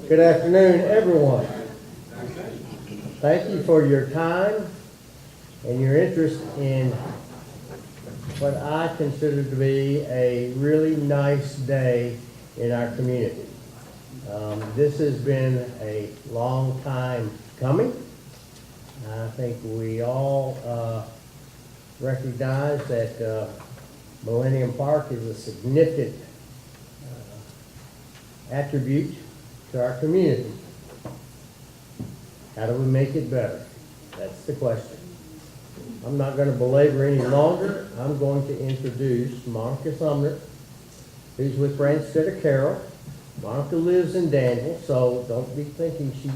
Good afternoon, everyone. Thank you for your time and your interest in what I consider to be a really nice day in our community. This has been a long time coming. I think we all recognize that Millennium Park is a significant attribute to our community. How do we make it better? That's the question. I'm not going to belabor any longer. I'm going to introduce Monica Sumner, who's with Branstetter Carroll. Monica lives in Danville, so don't be thinking she's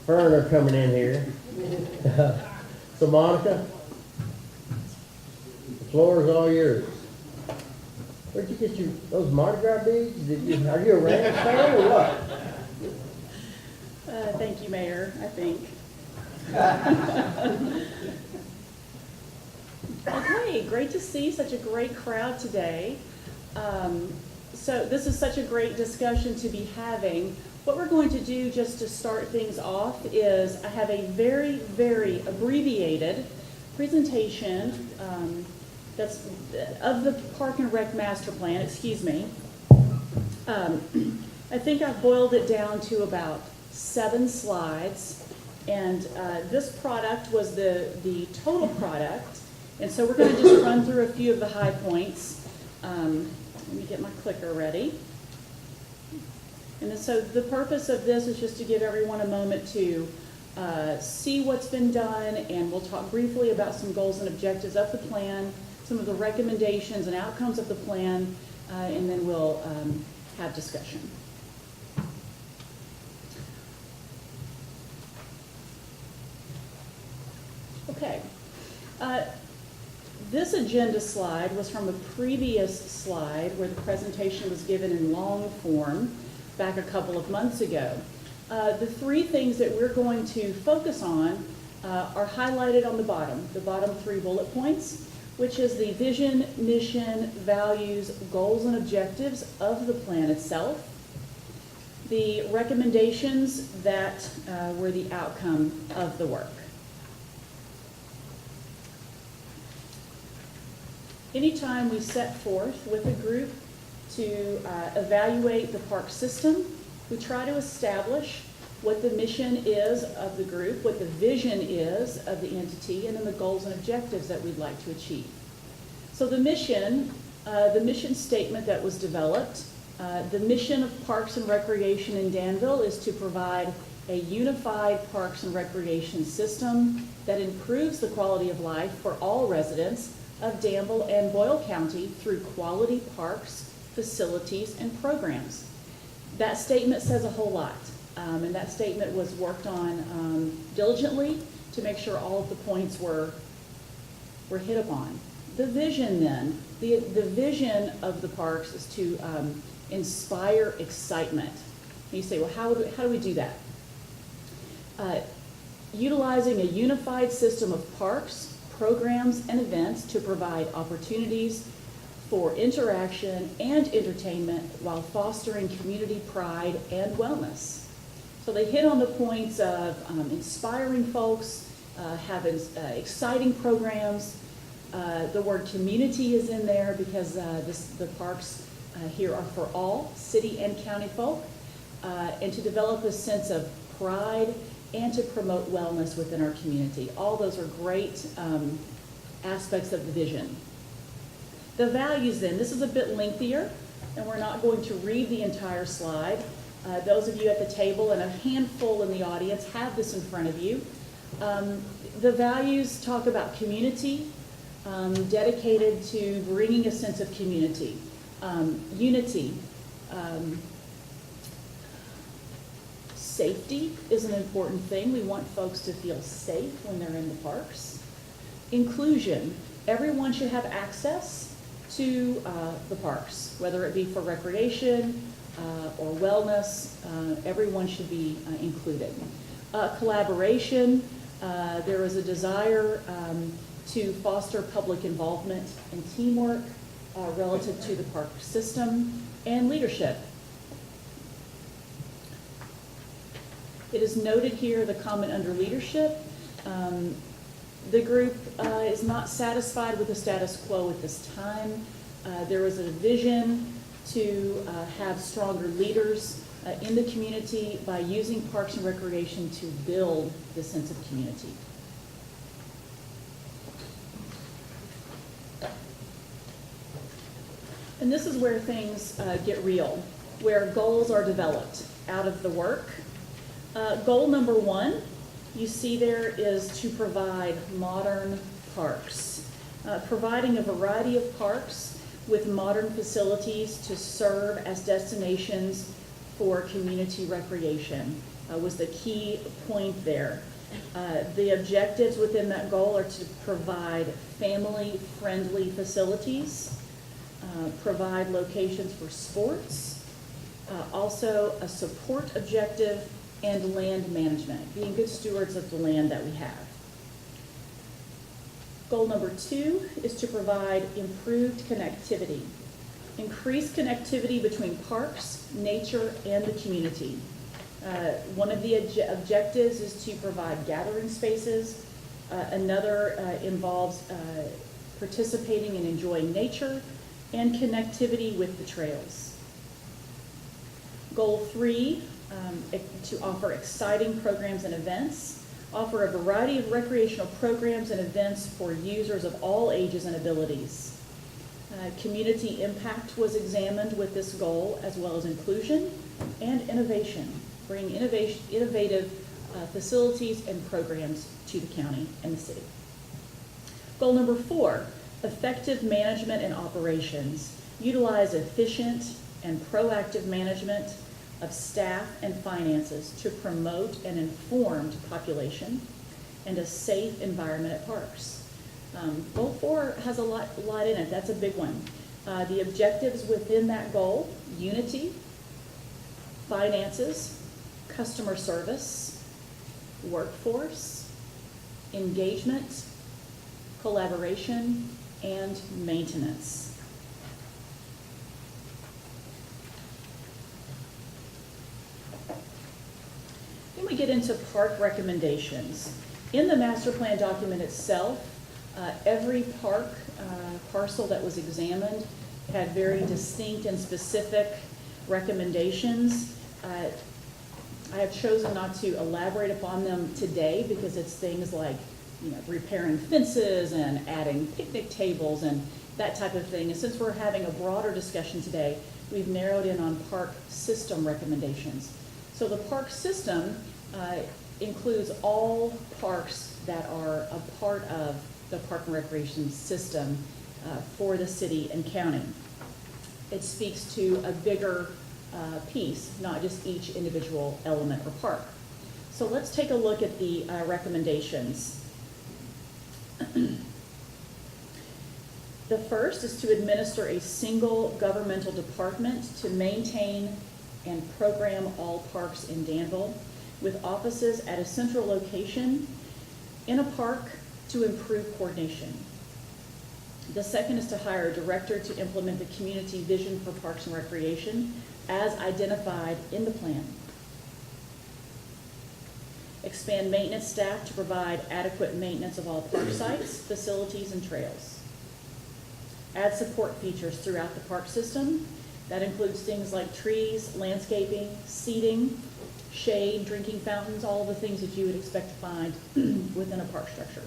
Ferner coming in here. So Monica, the floor is all yours. Where'd you get those Mardi Gras beads? Are you a Rams fan or what? Thank you, Mayor, I think. Okay, great to see such a great crowd today. So this is such a great discussion to be having. What we're going to do just to start things off is I have a very, very abbreviated presentation that's of the Park and Rec Master Plan, excuse me. I think I've boiled it down to about 7 slides, and this product was the total product, and so we're going to just run through a few of the high points. Let me get my clicker ready. And so the purpose of this is just to give everyone a moment to see what's been done, and we'll talk briefly about some goals and objectives of the plan, some of the recommendations and outcomes of the plan, and then we'll have discussion. Okay. This agenda slide was from a previous slide where the presentation was given in long form back a couple of months ago. The 3 things that we're going to focus on are highlighted on the bottom 3 bullet points, which is the vision, mission, values, goals, and objectives of the plan itself, the recommendations that were the outcome of the work. Anytime we set forth with a group to evaluate the park system, we try to establish what the mission is of the group, what the vision is of the entity, and then the goals and objectives that we'd like to achieve. So the mission statement that was developed, the mission of Parks and Recreation in Danville is to provide a unified parks and recreation system that improves the quality of life for all residents of Danville and Boyle County through quality parks, facilities, and programs. That statement says a whole lot, and that statement was worked on diligently to make sure all of the points were hit upon. The vision then, the vision of the parks is to inspire excitement. And you say, well, how do we do that? Utilizing a unified system of parks, programs, and events to provide opportunities for interaction and entertainment while fostering community pride and wellness. So they hit on the points of inspiring folks, having exciting programs. The word community is in there because the parks here are for all city and county folk, and to develop a sense of pride and to promote wellness within our community. All those are great aspects of the vision. The values then, this is a bit lengthier, and we're not going to read the entire slide. Those of you at the table and a handful in the audience have this in front of you. The values talk about community, dedicated to bringing a sense of community, unity, safety is an important thing. We want folks to feel safe when they're in the parks. Inclusion. Everyone should have access to the parks, whether it be for recreation or wellness. Everyone should be included. Collaboration. There is a desire to foster public involvement and teamwork relative to the park system. And leadership. It is noted here the comment under leadership. The group is not satisfied with the status quo at this time. There was a vision to have stronger leaders in the community by using Parks and Recreation to build the sense of community. And this is where things get real, where goals are developed out of the work. Goal number 1, you see there, is to provide modern parks. Providing a variety of parks with modern facilities to serve as destinations for community recreation was the key point there. The objectives within that goal are to provide family-friendly facilities, provide locations for sports, also a support objective, and land management, being good stewards of the land that we have. Goal number 2 is to provide improved connectivity. Increased connectivity between parks, nature, and the community. One of the objectives is to provide gathering spaces. Another involves participating and enjoying nature and connectivity with the trails. Goal 3, to offer exciting programs and events. Offer a variety of recreational programs and events for users of all ages and abilities. Community impact was examined with this goal, as well as inclusion and innovation. Bring innovative facilities and programs to the county and the city. Goal number 4, effective management and operations. Utilize efficient and proactive management of staff and finances to promote an informed population and a safe environment at parks. Goal 4 has a lot in it. That's a big one. The objectives within that goal: unity, finances, customer service, workforce, engagement, collaboration, and maintenance. Then we get into park recommendations. In the master plan document itself, every park parcel that was examined had very distinct and specific recommendations. I have chosen not to elaborate upon them today because it's things like, repairing fences and adding picnic tables and that type of thing. And since we're having a broader discussion today, we've narrowed in on park system recommendations. So the park system includes all parks that are a part of the park and recreation system for the city and county. It speaks to a bigger piece, not just each individual element or park. So let's take a look at the recommendations. The first is to administer a single governmental department to maintain and program all parks in Danville, with offices at a central location in a park to improve coordination. The second is to hire a director to implement the community vision for parks and recreation as identified in the plan. Expand maintenance staff to provide adequate maintenance of all park sites, facilities, and trails. Add support features throughout the park system. That includes things like trees, landscaping, seating, shade, drinking fountains, all of the things that you would expect to find within a park structure.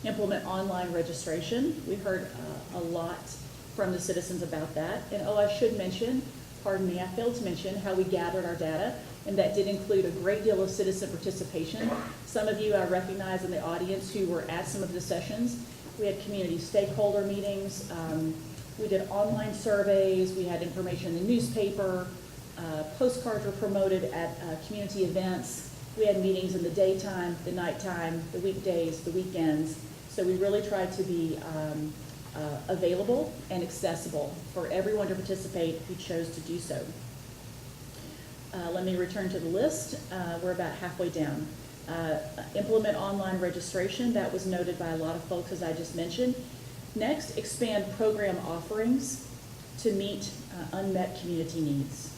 Implement online registration. We heard a lot from the citizens about that. And I should mention, pardon me, I failed to mention how we gathered our data, and that did include a great deal of citizen participation. Some of you I recognize in the audience who were at some of the sessions. We had community stakeholder meetings. We did online surveys. We had information in the newspaper. Postcards were promoted at community events. We had meetings in the daytime, the nighttime, the weekdays, the weekends. So we really tried to be available and accessible for everyone to participate who chose to do so. Let me return to the list. We're about halfway down. Implement online registration. That was noted by a lot of folks, as I just mentioned. Next, expand program offerings to meet unmet community needs.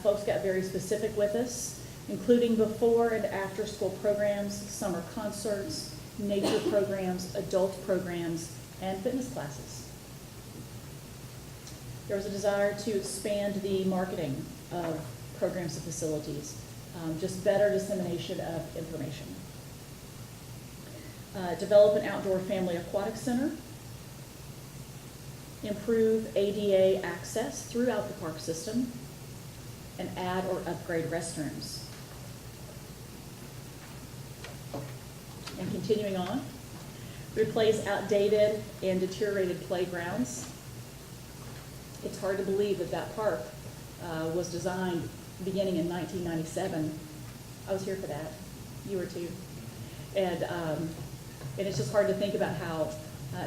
Folks got very specific with us. including before and after school programs, summer concerts, nature programs, adult programs, and fitness classes. There was a desire to expand the marketing of programs and facilities, just better dissemination of information. Develop an outdoor family aquatic center. Improve ADA access throughout the park system, and add or upgrade restrooms. And continuing on, replace outdated and deteriorated playgrounds. It's hard to believe that that park was designed beginning in 1997. I was here for that. You were too. And it's just hard to think about how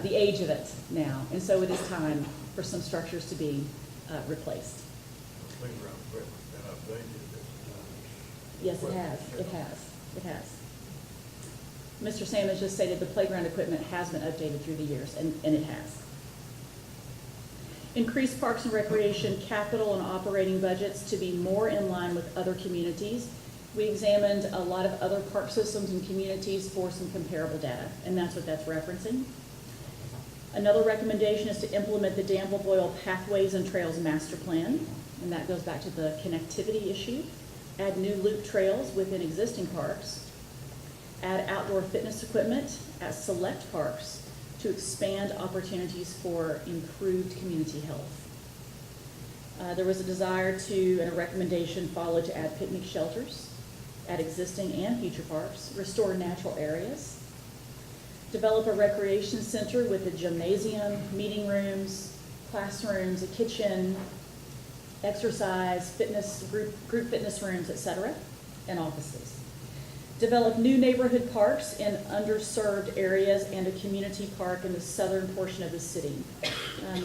the age of it now. And so it is time for some structures to be replaced. Playground equipment been updated. Yes, it has. It has. It has. Mr. Salmon just stated the playground equipment has been updated through the years, and it has. Increase parks and recreation capital and operating budgets to be more in line with other communities. We examined a lot of other park systems and communities for some comparable data, and that's what that's referencing. Another recommendation is to implement the Danville Boyle Pathways and Trails Master Plan, and that goes back to the connectivity issue. Add new loop trails within existing parks. Add outdoor fitness equipment at select parks to expand opportunities for improved community health. There was a desire to, and a recommendation followed to add picnic shelters at existing and future parks, restore natural areas, develop a recreation center with a gymnasium, meeting rooms, classrooms, a kitchen, exercise, fitness, group fitness rooms, etc., and offices. Develop new neighborhood parks in underserved areas and a community park in the southern portion of the city.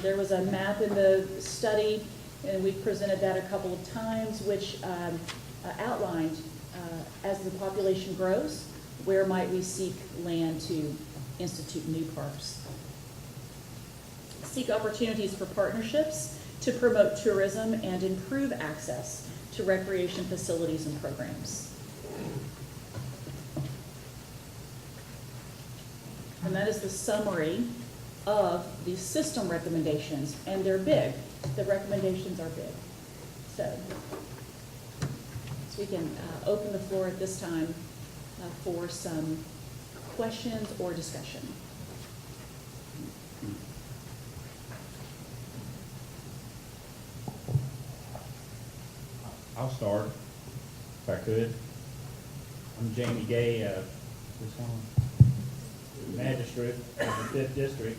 There was a map in the study, and we've presented that a couple of times, which outlined, as the population grows, where might we seek land to institute new parks. Seek opportunities for partnerships to promote tourism and improve access to recreation facilities and programs. And that is the summary of the system recommendations, and they're big. The recommendations are big. So we can open the floor at this time for some questions or discussion. I'll start, if I could. I'm Jamie Gay, magistrate of the 5th District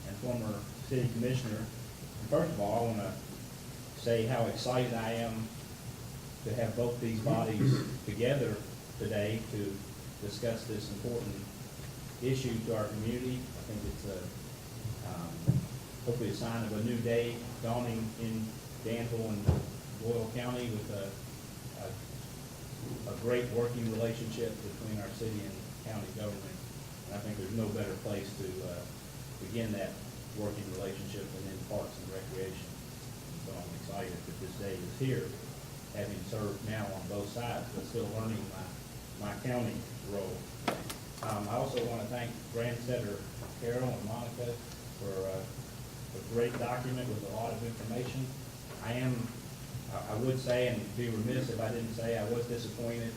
and former city commissioner. And first of all, I want to say how excited I am to have both these bodies together today to discuss this important issue to our community. I think it's hopefully a sign of a new day dawning in Danville and Boyle County with a great working relationship between our city and county government. And I think there's no better place to begin that working relationship than in parks and recreation. So I'm excited that this day is here, having served now on both sides, but still learning my county role. I also want to thank Grant Setter, Carol, and Monica for a great document with a lot of information. I would say, and be remiss if I didn't say, I was disappointed.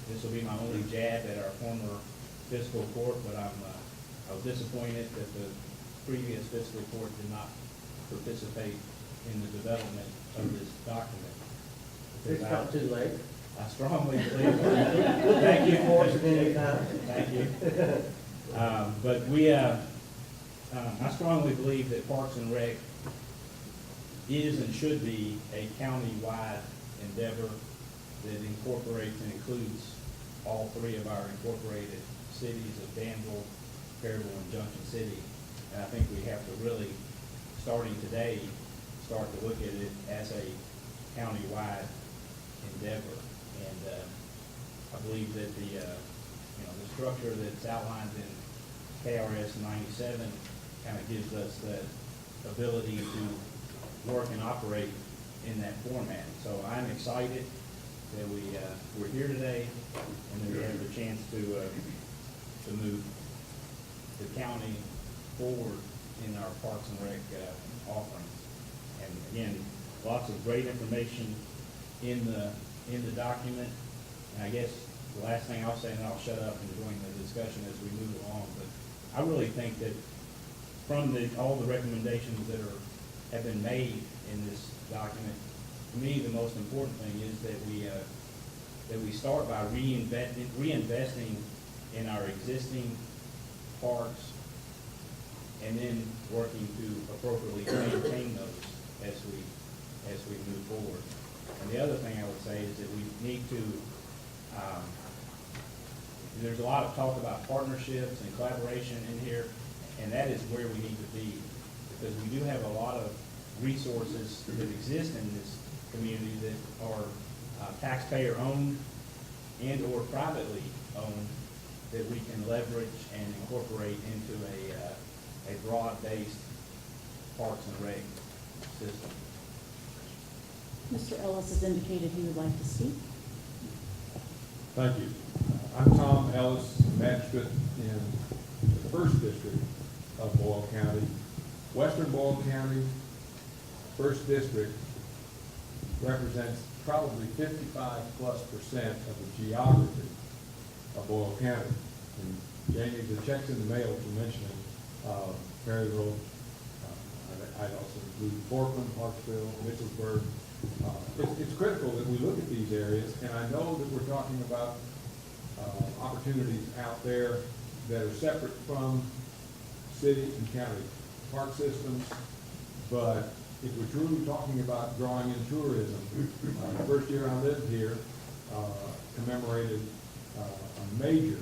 This will be my only jab at our former fiscal court, but I was disappointed that the previous fiscal court did not participate in the development of this document. It's not too late. I strongly believe. Thank you for it anytime. Thank you. But I strongly believe that Parks and Rec is and should be a county-wide endeavor that incorporates and includes all three of our incorporated cities of Danville, Fairville, and Junction City. And I think we have to really, starting today, start to look at it as a county-wide endeavor. And I believe that the structure that's outlined in KRS 97 kind of gives us the ability to work and operate in that format. So I'm excited that we're here today and that we have the chance to move the county forward in our Parks and Rec offerings. And again, lots of great information in the document. And I guess the last thing I'll say, and then I'll shut up and join the discussion as we move along, but I really think that from all the recommendations that have been made in this document, to me, the most important thing is that we start by reinvesting in our existing parks and then working to appropriately maintain those as we move forward. And the other thing I would say is that we need to, there's a lot of talk about partnerships and collaboration in here, and that is where we need to be, because we do have a lot of resources that exist in this community that are taxpayer-owned and or privately owned that we can leverage and incorporate into a broad-based Parks and Rec system. Mr. Ellis has indicated he would like to speak. Thank you. I'm Tom Ellis, magistrate in the first district of Boyle County. Western Boyle County, first district, represents probably 55+% of the geography of Boyle County. And Jamie, the checks in the mail you're mentioning, Perryville, I'd also include Portland, Hartsville, Mitchellsburg. It's critical that we look at these areas, and I know that we're talking about opportunities out there that are separate from city and county park systems, but if we're truly talking about drawing in tourism, the first year I lived here commemorated a major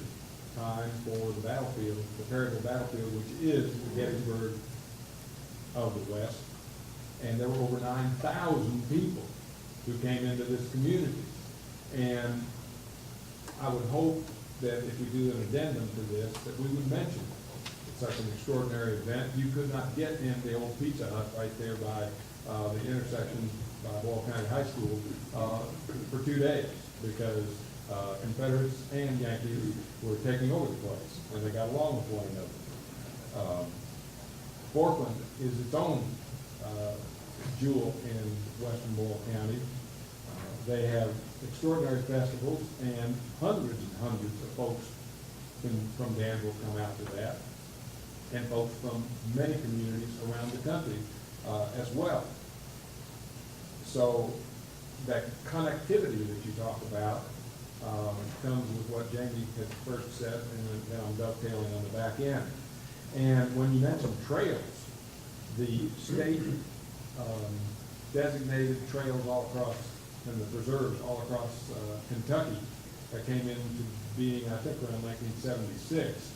time for the battlefield, the Perryville battlefield, which is the Gettysburg of the West. And there were over 9,000 people who came into this community. And I would hope that if we do an addendum to this, that we would mention it's such an extraordinary event. You could not get in the old Pizza Hut right there by the intersection by Boyle County High School for 2 days because Confederates and Yankees were taking over the place, and they got along with one another. Portland is its own jewel in western Boyle County. They have extraordinary festivals, and hundreds of folks from Danville come out to that, and folks from many communities around the country as well. So that connectivity that you talk about comes with what Jamie had first said, and then I'm dovetailing on the back end. And when you mention trails, the state designated trails all across, and the preserves all across Kentucky that came into being, I think, around 1976.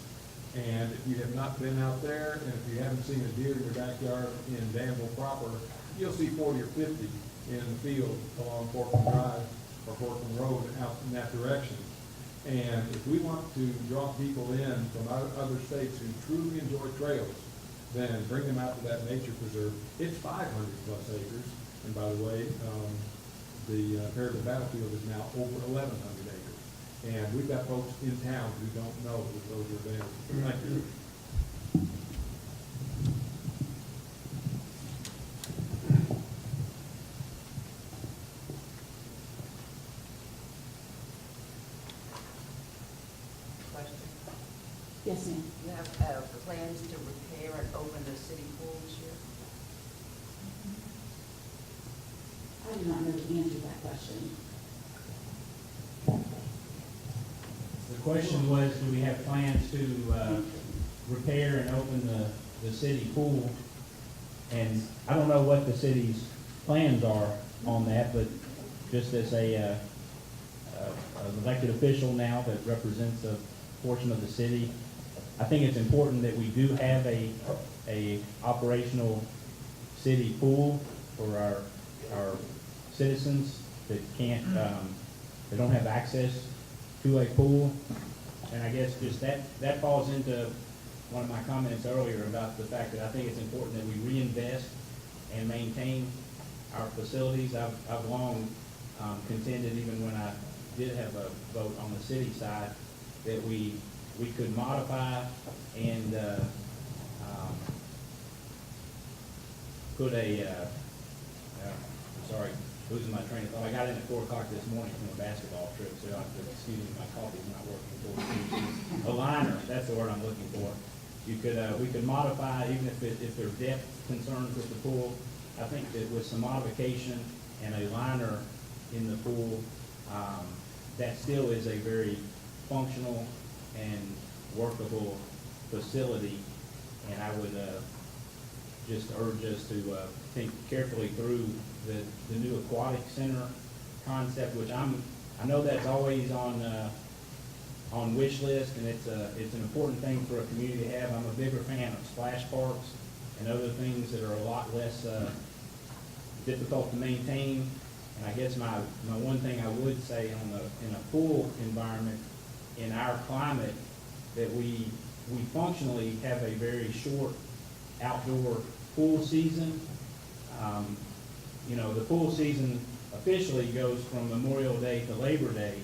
And if you have not been out there, and if you haven't seen a deer in your backyard in Danville proper, you'll see 40 or 50 in the field along Portland Drive or Portland Road out in that direction. And if we want to draw people in from other states who truly enjoy trails, then bring them out to that nature preserve. It's 500+ acres. And by the way, the Perryville battlefield is now over 1,100 acres. And we've got folks in town who don't know that those are available. Thank you. Question. Yes, ma'am. You have plans to repair and open the city pool this year? I do not know the answer to that question. The question was, do we have plans to repair and open the city pool? And I don't know what the city's plans are on that, but just as an elected official now that represents a portion of the city, I think it's important that we do have a operational city pool for our citizens that can't, that don't have access to a pool. And I guess just that falls into one of my comments earlier about the fact that I think it's important that we reinvest and maintain our facilities. I've long contended, even when I did have a vote on the city side, that we could modify and put sorry, losing my train of thought. I got in at 4 o'clock this morning from a basketball trip, so I have to excuse me, my coffee's not working. A liner, that's the word I'm looking for. You could, we could modify, even if there's depth concerns with the pool. I think that with some modification and a liner in the pool, that still is a very functional and workable facility. And I would just urge us to think carefully through the new aquatic center concept, which I know that's always on wish list, and it's an important thing for a community to have. I'm a bigger fan of splash parks and other things that are a lot less difficult to maintain. And I guess my one thing I would say in a pool environment, in our climate, that we functionally have a very short outdoor pool season. The pool season officially goes from Memorial Day to Labor Day,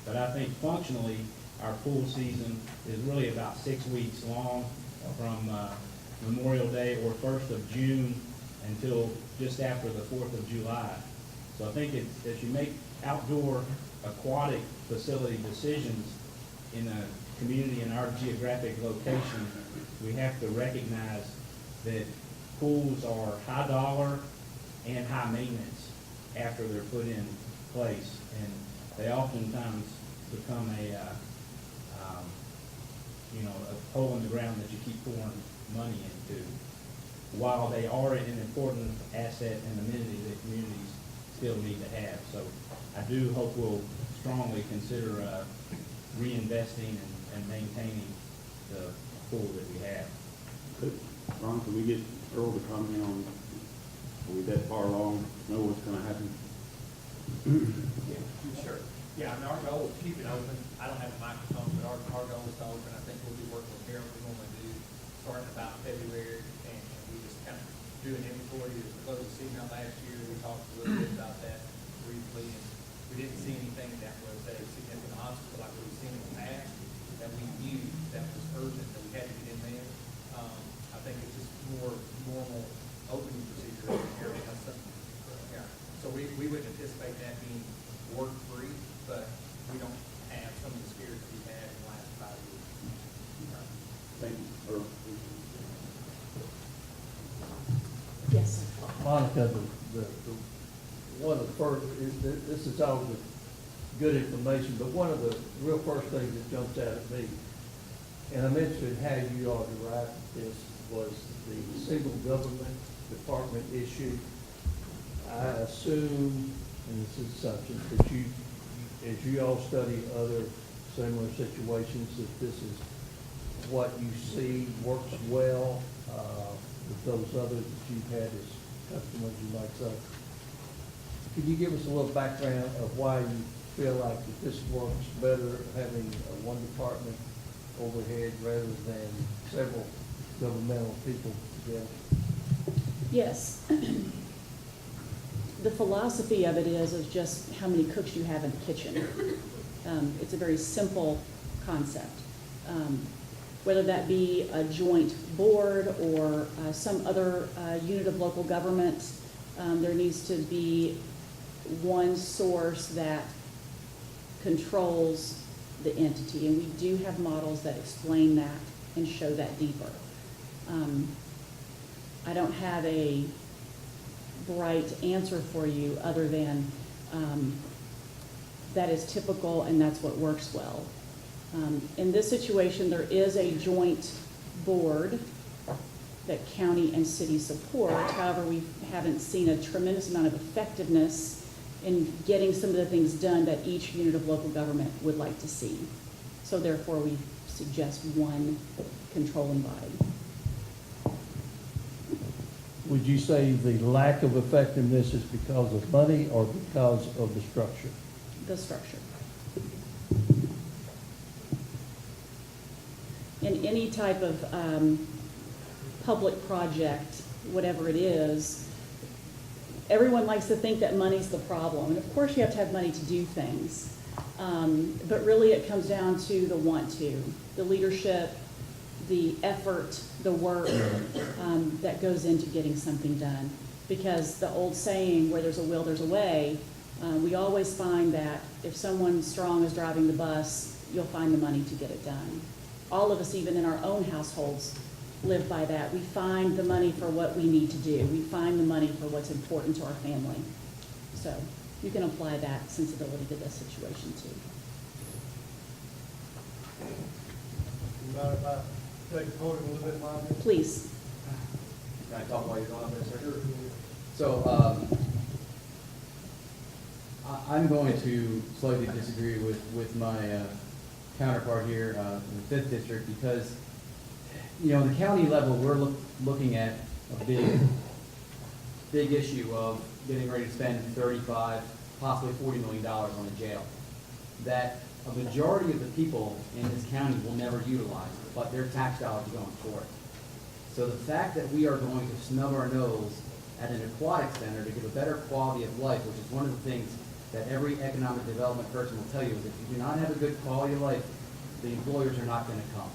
but I think functionally our pool season is really about 6 weeks long, from Memorial Day or 1st of June until just after the 4th of July. So I think as you make outdoor aquatic facility decisions in a community in our geographic location, we have to recognize that pools are high dollar and high maintenance after they're put in place, and they oftentimes become a hole in the ground that you keep pouring money into, while they are an important asset and amenity that communities still need to have. So I do hope we'll strongly consider reinvesting and maintaining the pool that we have. Ron, can we get Earl to comment on, are we that far along, know what's gonna happen? Yeah, sure. Yeah, I mean, our goal is to keep it open. I don't have a microphone, but our goal is to open. I think we'll be working with Harold, we normally do, starting about February, and we just kind of do an inventory. As we closed the season out last year, we talked a little bit about that briefly, and we didn't see anything that was a significant obstacle like we've seen in the past, that we knew that was urgent, that we had to get in there. I think it's just more normal opening procedure. Yeah. So we wouldn't anticipate that being work-free, but we don't have some of the spirits we've had in the last 5 years. Thank you, Earl. Yes. Monica, one of the first, this is all the good information, but one of the real first things that jumps out at me, and I'm interested in how you all derived this, was the single government department issue. I assume, and this is assumption, that you, as you all study other similar situations, that this is what you see works well with those others that you've had as customers, you might say. Could you give us a little background of why you feel like that this works better, having one department overhead rather than several governmental people together? Yes. The philosophy of it is just how many cooks you have in the kitchen. It's a very simple concept. Whether that be a joint board or some other unit of local government, there needs to be one source that controls the entity, and we do have models that explain that and show that deeper. I don't have a bright answer for you other than that is typical and that's what works well. In this situation, there is a joint board that county and city support. However, we haven't seen a tremendous amount of effectiveness in getting some of the things done that each unit of local government would like to see. So therefore, we suggest one controlling body. Would you say the lack of effectiveness is because of money or because of the structure? The structure. In any type of public project, whatever it is, everyone likes to think that money's the problem, and of course you have to have money to do things. But really it comes down to the want to, the leadership, the effort, the work that goes into getting something done. Because the old saying, where there's a will, there's a way, we always find that if someone strong is driving the bus, you'll find the money to get it done. All of us, even in our own households, live by that. We find the money for what we need to do. We find the money for what's important to our family. So you can apply that sensibility to this situation too. You mind if I take the podium a little bit longer? Please. Can I talk while you're going up there, sir? So, I'm going to slightly disagree with my counterpart here in the 5th District because, you know, the county level, we're looking at a big issue of getting ready to spend $35, possibly $40 million on a jail that a majority of the people in this county will never utilize, but their tax dollars are going for it. So the fact that we are going to snub our nose at an aquatic center to give a better quality of life, which is one of the things that every economic development person will tell you, is if you do not have a good quality of life, the employers are not going to come.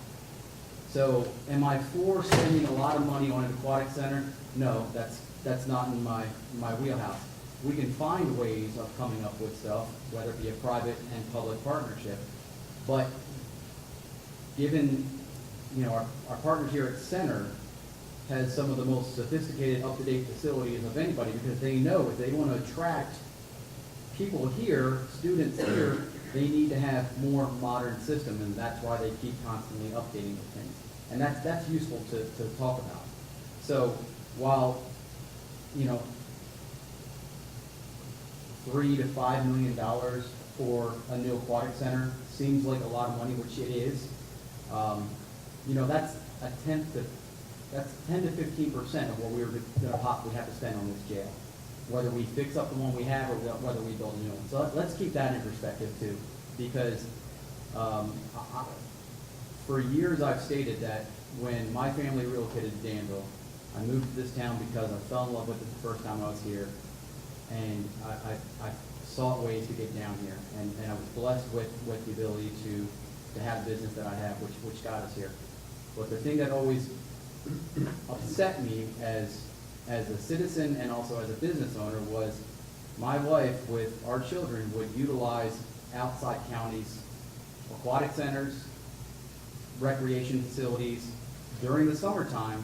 So am I for spending a lot of money on an aquatic center? No, that's not in my wheelhouse. We can find ways of coming up with stuff, whether it be a private and public partnership. But given, you know, our partners here at Center has some of the most sophisticated, up-to-date facilities of anybody, because they know if they want to attract people here, students here, they need to have more modern system, and that's why they keep constantly updating the things. And that's useful to talk about. So while, you know, $3 to $5 million for a new aquatic center seems like a lot of money, which it is. You know, that's 10 to 15% of what we have to spend on this jail, whether we fix up the one we have or whether we build a new one. So let's keep that in perspective too, because for years I've stated that when my family relocated to Danville, I moved to this town because I fell in love with it the first time I was here, and I sought ways to get down here, and I was blessed with the ability to have the business that I have, which got us here. But the thing that always upset me as a citizen and also as a business owner was my wife with our children would utilize outside counties, aquatic centers, recreation facilities during the summertime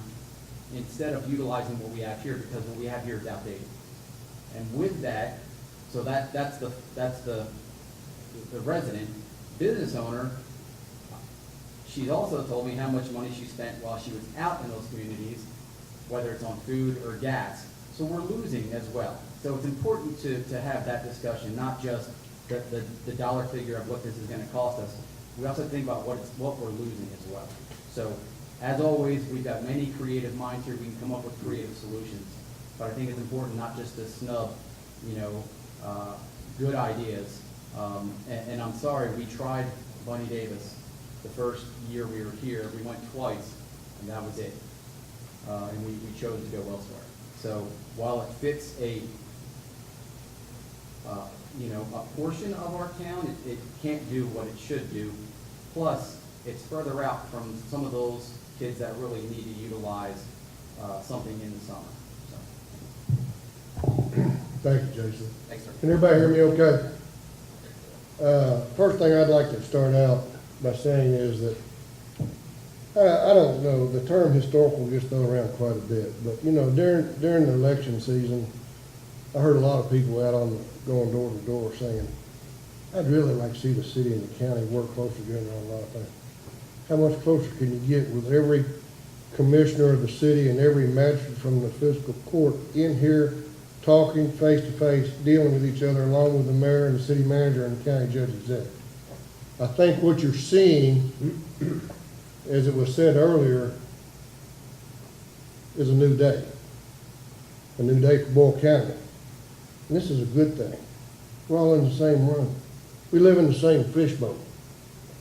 instead of utilizing what we have here, because what we have here is outdated. And with that, so that's the resident. Business owner, she's also told me how much money she spent while she was out in those communities, whether it's on food or gas. So we're losing as well. So it's important to have that discussion, not just the dollar figure of what this is going to cost us. We also think about what we're losing as well. So as always, we've got many creative minds here. We can come up with creative solutions. But I think it's important not just to snub, you know, good ideas. And I'm sorry, we tried Bunny Davis the first year we were here. We went twice, and that was it. And we chose to go elsewhere. So while it fits a portion of our town, it can't do what it should do. Plus, it's further out from some of those kids that really need to utilize something in the summer. So. Thank you, Jason. Thanks, sir. Can everybody hear me okay? First thing I'd like to start out by saying is that I don't know, the term historical gets thrown around quite a bit, but you know, during the election season, I heard a lot of people going door to door saying, I'd really like to see the city and the county work closer together on a lot of things. How much closer can you get with every commissioner of the city and every magistrate from the fiscal court in here talking face to face, dealing with each other, along with the mayor and the city manager and the county judge executive? I think what you're seeing, as it was said earlier, is a new day for Boyle County. And this is a good thing. We're all in the same room. We live in the same fishbowl.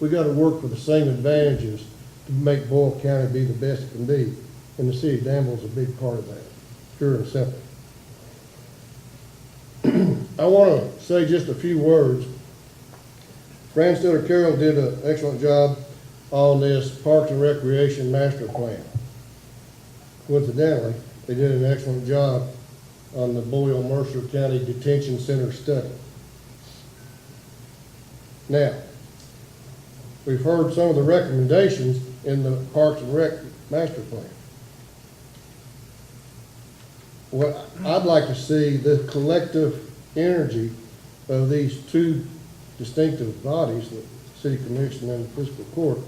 We got to work for the same advantages to make Boyle County be the best it can be. And the city of Danville is a big part of that, pure and simple. I want to say just a few words. Fran Stiller Carroll did an excellent job on this Parks and Recreation Master Plan. Coincidentally, they did an excellent job on the Boyle Mercer County Detention Center study. Now, we've heard some of the recommendations in the Parks and Rec Master Plan. What I'd like to see, the collective energy of these two distinctive bodies, the City Commission and the Fiscal Court,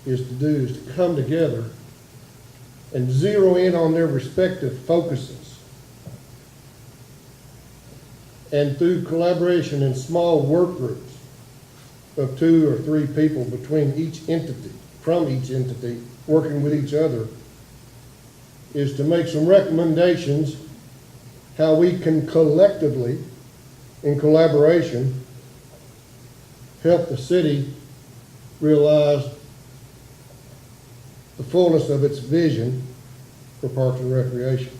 is to come together and zero in on their respective focuses. And through collaboration in small work groups of 2 or 3 people between each entity, from each entity, working with each other, is to make some recommendations how we can collectively, in collaboration, help the city realize the fullness of its vision for Parks and Recreation.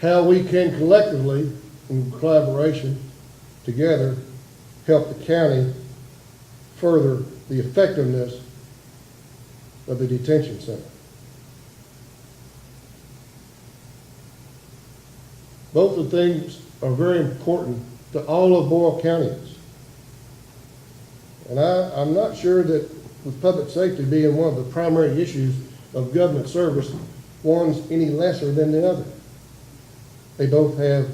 How we can collectively, in collaboration, together, help the county further the effectiveness of the detention center. Both of things are very important to all of Boyle Countyans. And I'm not sure that with public safety being one of the primary issues of government service, one's any lesser than the other. They both have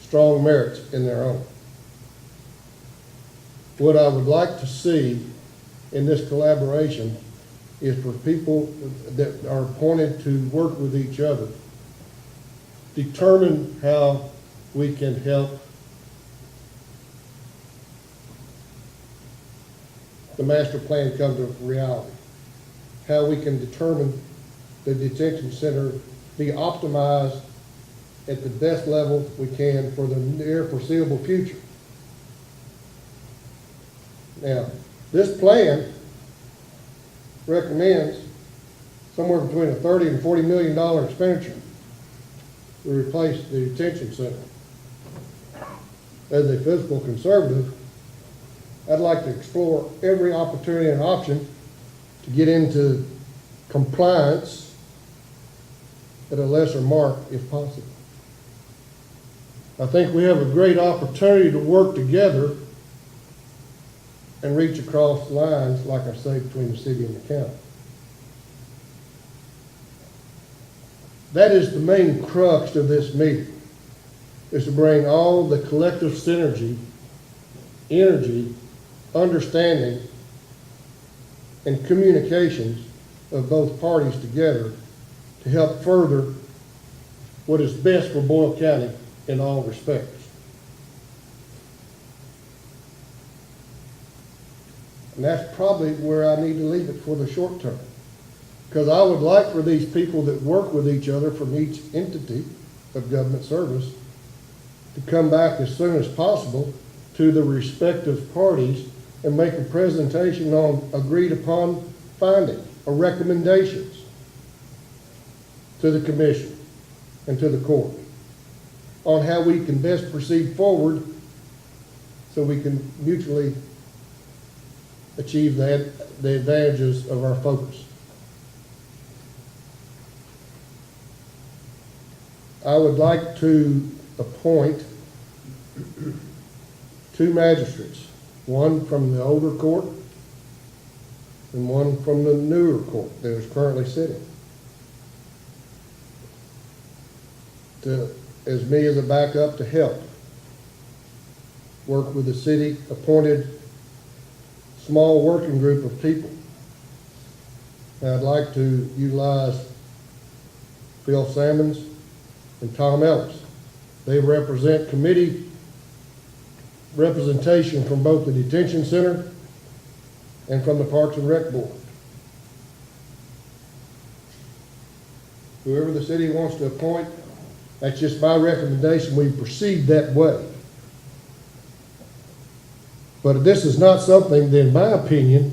strong merits in their own. What I would like to see in this collaboration is for people that are appointed to work with each other, determine how we can help the master plan come to reality, how we can determine the detention center be optimized at the best level we can for the near foreseeable future. Now, this plan recommends somewhere between a $30 and $40 million expenditure to replace the detention center. As a fiscal conservative, I'd like to explore every opportunity and option to get into compliance at a lesser mark if possible. I think we have a great opportunity to work together and reach across lines, like I say, between the city and the county. That is the main crux of this meeting, is to bring all the collective synergy, energy, understanding, and communications of both parties together to help further what is best for Boyle County in all respects. And that's probably where I need to leave it for the short term. Because I would like for these people that work with each other from each entity of government service to come back as soon as possible to the respective parties and make a presentation on agreed upon findings or recommendations to the commission and to the court on how we can best proceed forward so we can mutually achieve the advantages of our focus. I would like to appoint 2 magistrates, one from the older court and one from the newer court that is currently sitting, as me as a backup to help work with the city appointed small working group of people. And I'd like to utilize Phil Salmons and Tom Ellis. They represent committee representation from both the detention center and from the Parks and Rec Board. Whoever the city wants to appoint, that's just my recommendation. We proceed that way. But this is not something that, in my opinion,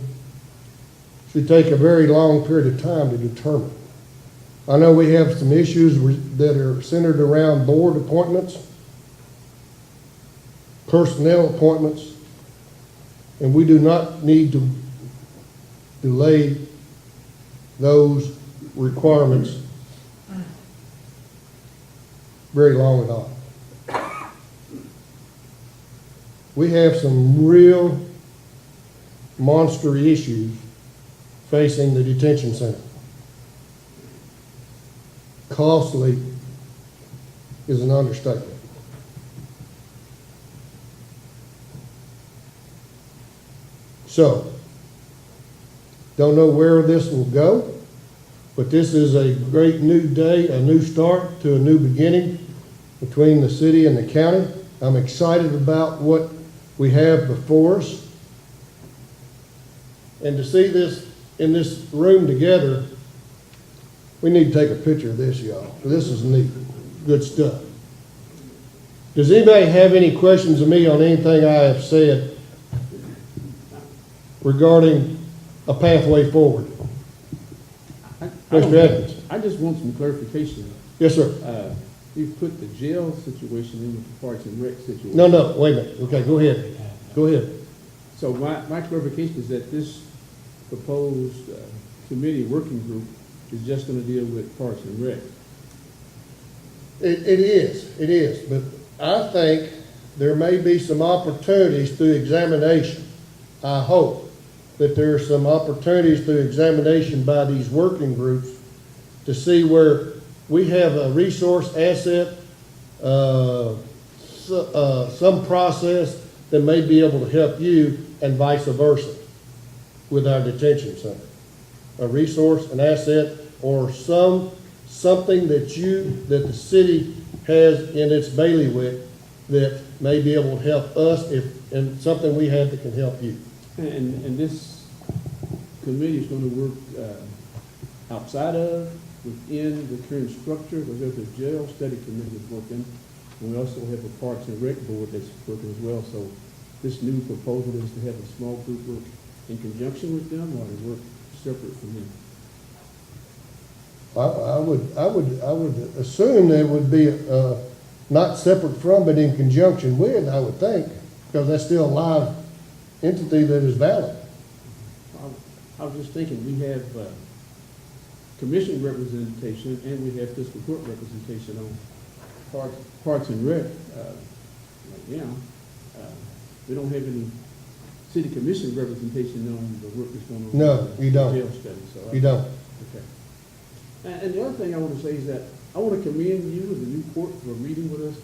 should take a very long period of time to determine. I know we have some issues that are centered around board appointments. personnel appointments, and we do not need to delay those requirements very long at all. We have some real monster issues facing the detention center. Costly is an understatement. So, don't know where this will go, but this is a great new day, a new start to a new beginning between the city and the county. I'm excited about what we have before us. And to see this in this room together, we need to take a picture of this, y'all. This is neat, good stuff. Does anybody have any questions of me on anything I have said regarding a pathway forward? Mr. Evans? I just want some clarification. Yes, sir. You've put the jail situation in with the Parks and Rec situation. No, wait a minute. Okay, go ahead. Go ahead. So my clarification is that this proposed committee working group is just going to deal with Parks and Rec. It is, but I think there may be some opportunities through examination. I hope that there are some opportunities through examination by these working groups to see where we have a resource asset, some process that may be able to help you and vice versa with our detention center. A resource, an asset, or something that the city has in its bailiwick that may be able to help us and something we have that can help you. And this committee is going to work outside of, within the current structure, because there's a jail study committee that's working, and we also have a Parks and Rec board that's working as well. So this new proposal is to have a small group work in conjunction with them, or to work separate from them. I would assume they would be not separate from, but in conjunction with, I would think, because that's still a live entity that is valid. I was just thinking, we have commission representation and we have fiscal court representation on Parks and Rec. Right now, we don't have any city commission representation on the work that's going on. No, you don't. Jail study. So You don't. Okay. And the other thing I want to say is that I want to commend you and the new court for meeting with us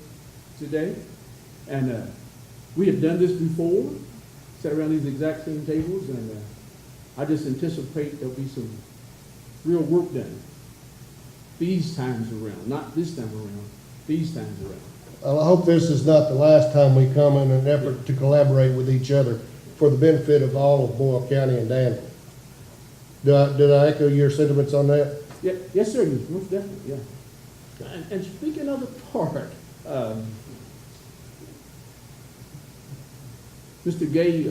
today. And we have done this before, sat around these exact same tables, and I just anticipate there'll be some real work done these times around, not this time around, these times around. I hope this is not the last time we come in an effort to collaborate with each other for the benefit of all of Boyle County and Danville. Did I echo your sentiments on that? Yeah, yes, sir, most definitely, yeah. And speaking of the park, Mr. Gay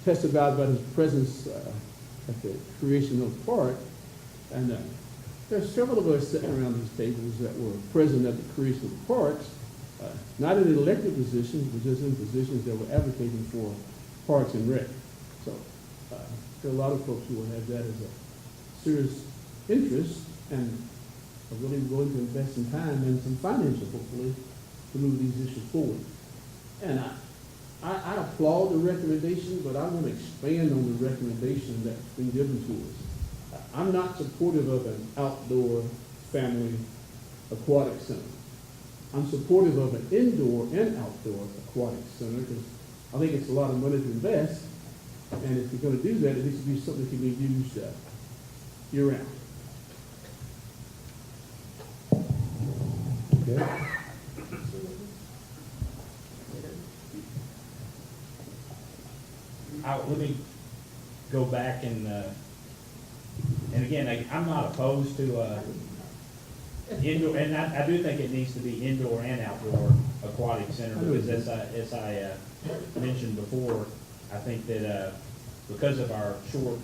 testified about his presence at the creation of the park, and there's several of us sitting around these tables that were present at the creation of the parks, not in elected positions, but just in positions that were advocating for Parks and Rec. So there are a lot of folks who will have that as a serious interest and are really willing to invest some time and some financial, hopefully, to move these issues forward. And I applaud the recommendation, but I want to expand on the recommendation that's been given to us. I'm not supportive of an outdoor family aquatic center. I'm supportive of an indoor and outdoor aquatic center because I think it's a lot of money to invest. And if you're going to do that, it needs to be something that can be used year-round. Okay. Let me go back and again, I'm not opposed to indoor, and I do think it needs to be indoor and outdoor aquatic center, because as I mentioned before, I think that because of our short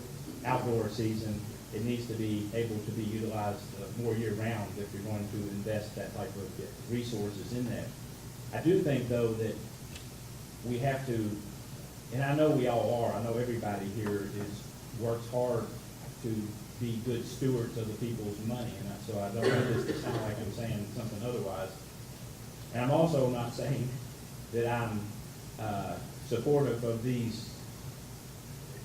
outdoor season, it needs to be able to be utilized more year-round if you're going to invest that type of resources in that. I do think, though, that we have to, and I know we all are, I know everybody here works hard to be good stewards of the people's money, and so I don't want this to sound like I'm saying something otherwise. And I'm also not saying that I'm supportive of these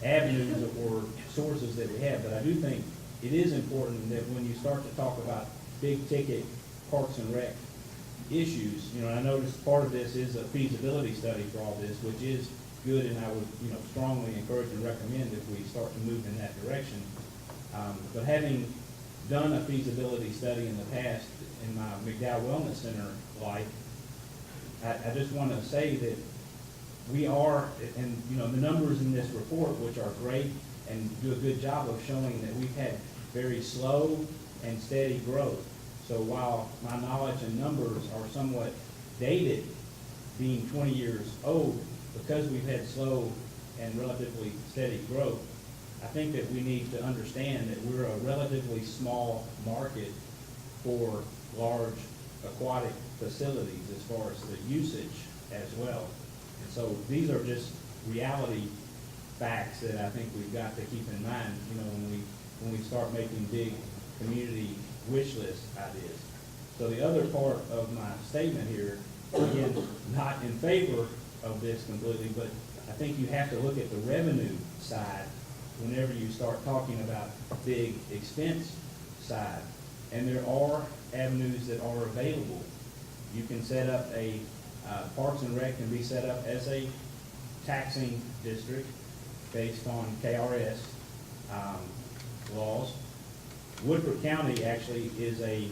avenues or sources that we have, but I do think it is important that when you start to talk about big ticket parks and rec issues, I noticed part of this is a feasibility study for all this, which is good, and I would, strongly encourage and recommend if we start to move in that direction. But having done a feasibility study in the past in my McDowell Wellness Center life, I just want to say that we are, and the numbers in this report, which are great and do a good job of showing that we've had very slow and steady growth. So while my knowledge and numbers are somewhat dated, being 20 years old, because we've had slow and relatively steady growth, I think that we need to understand that we're a relatively small market for large aquatic facilities as far as the usage as well. And so these are just reality facts that I think we've got to keep in mind, when we start making big community wish list ideas. So the other part of my statement here, again, not in favor of this completely, but I think you have to look at the revenue side whenever you start talking about big expense side. And there are avenues that are available. You can set up Parks and Rec can be set up as a taxing district based on KRS laws. Woodford County actually is a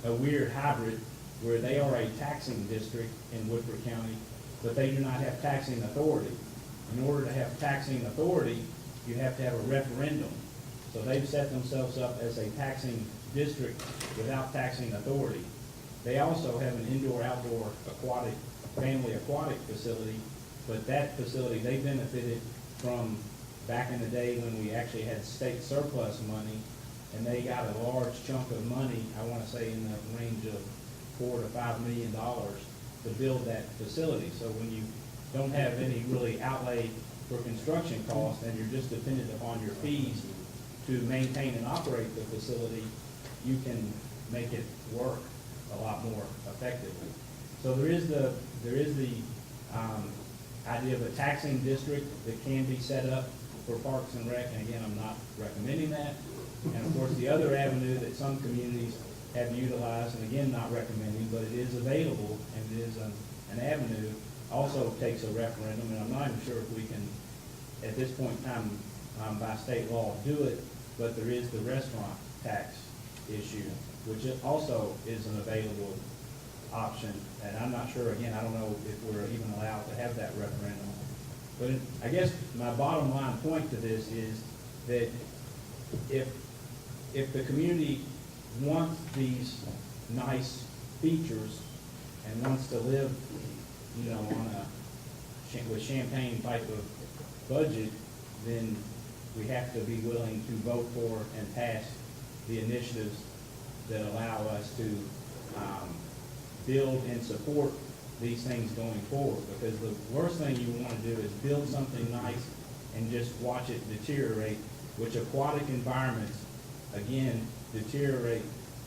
weird hybrid where they are a taxing district in Woodford County, but they do not have taxing authority. In order to have taxing authority, you have to have a referendum. So they've set themselves up as a taxing district without taxing authority. They also have an indoor-outdoor family aquatic facility, but that facility, they benefited from back in the day when we actually had state surplus money, and they got a large chunk of money, I want to say in the range of $4 to $5 million to build that facility. So when you don't have any really outlay for construction costs and you're just dependent upon your fees to maintain and operate the facility, you can make it work a lot more effectively. So there is the idea of a taxing district that can be set up for Parks and Rec, and again, I'm not recommending that. And of course, the other avenue that some communities have utilized, and again, not recommending, but it is available and it is an avenue, also takes a referendum, and I'm not even sure if we can, at this point in time, by state law, do it, but there is the restaurant tax issue, which also is an available option, and I'm not sure, again, I don't know if we're even allowed to have that referendum. But I guess my bottom line point to this is that if the community wants these nice features and wants to live, with champagne type of budget, then we have to be willing to vote for and pass the initiatives that allow us to build and support these things going forward. Because the worst thing you want to do is build something nice and just watch it deteriorate, which aquatic environments, again, deteriorate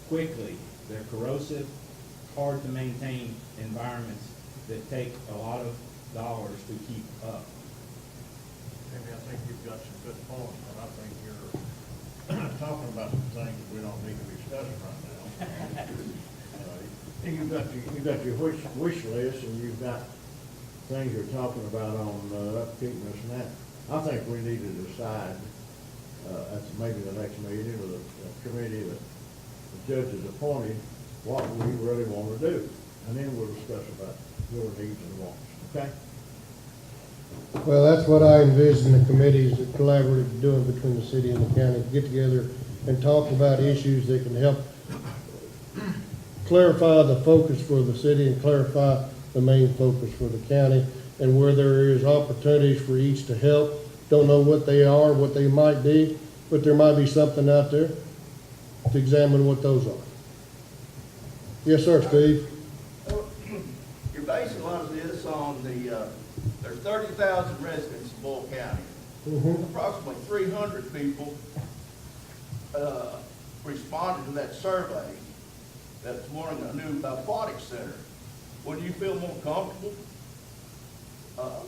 quickly. They're corrosive, hard to maintain environments that take a lot of dollars to keep up. Maybe I think you've got some good points, but I think you're talking about some things that we don't need to be discussing right now. You've got your wish list, and you've got things you're talking about on upkeep and this and that. I think we need to decide, at maybe the next meeting, or the committee that the judge is appointed, what we really want to do. And then we'll discuss about your needs and wants, okay? Well, that's what I envision the committees that collaborative doing between the city and the county, get together and talk about issues that can help clarify the focus for the city and clarify the main focus for the county, and where there is opportunities for each to help. Don't know what they are, what they might be, but there might be something out there to examine what those are. Yes, sir, Steve. You're basing a lot of this on the 30,000 residents in Boyle County. Approximately 300 people responded to that survey that's wanting a new aquatic center. Would you feel more comfortable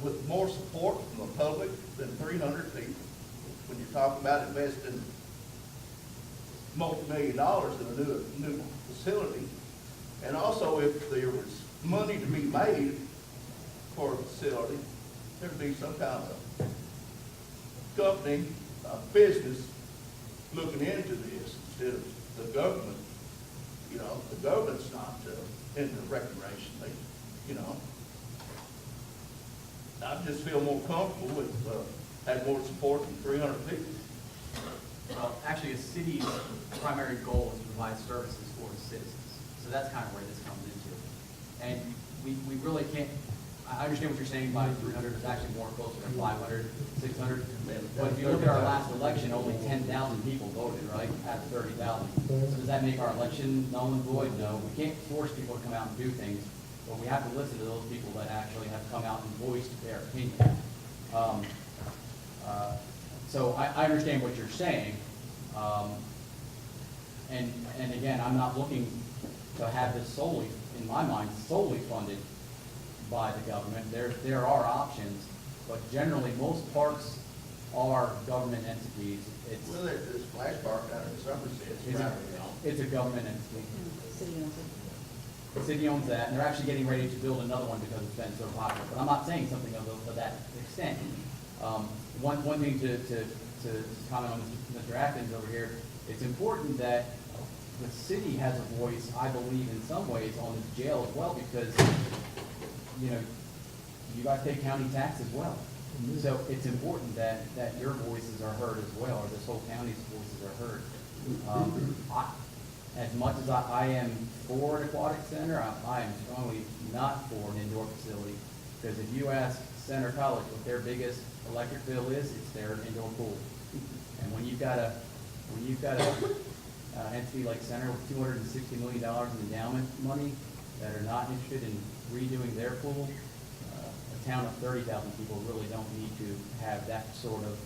with more support from the public than 300 people when you're talking about investing multi-million dollars in a new facility? And also, if there was money to be made for a facility, there'd be some kind of company, business looking into this instead of the government. You know, the government's not into recreation, you know. I just feel more comfortable with having more support than 300 people. Well, actually, a city's primary goal is to provide services for the citizens. So that's kind of where this comes into. And we really can't, I understand what you're saying by 300 is actually more closer to 500, 600. But if you look at our last election, only 10,000 people voted, right, out of 30,000. So does that make our election null and void? No. We can't force people to come out and do things, but we have to listen to those people that actually have come out and voiced their opinion. So I understand what you're saying. And again, I'm not looking to have this solely, in my mind, solely funded by the government. There are options, but generally most parks are government entities. Well, there's this splash park down in Somerset. It's a government entity. City owns it. The city owns that, and they're actually getting ready to build another one because it's been so popular. But I'm not saying something of that extent. One thing to comment on Mr. Atkins over here, it's important that the city has a voice, I believe, in some ways on the jail as well, because, you know, you guys pay county tax as well. So it's important that your voices are heard as well, or this whole county's voices are heard. As much as I am for an aquatic center, I am strongly not for an indoor facility, because if you ask Center College what their biggest electric bill is, it's their indoor pool. And when you've got a entity like Center with $260 million in endowment money that are not interested in redoing their pool, a town of 30,000 people really don't need to have that sort of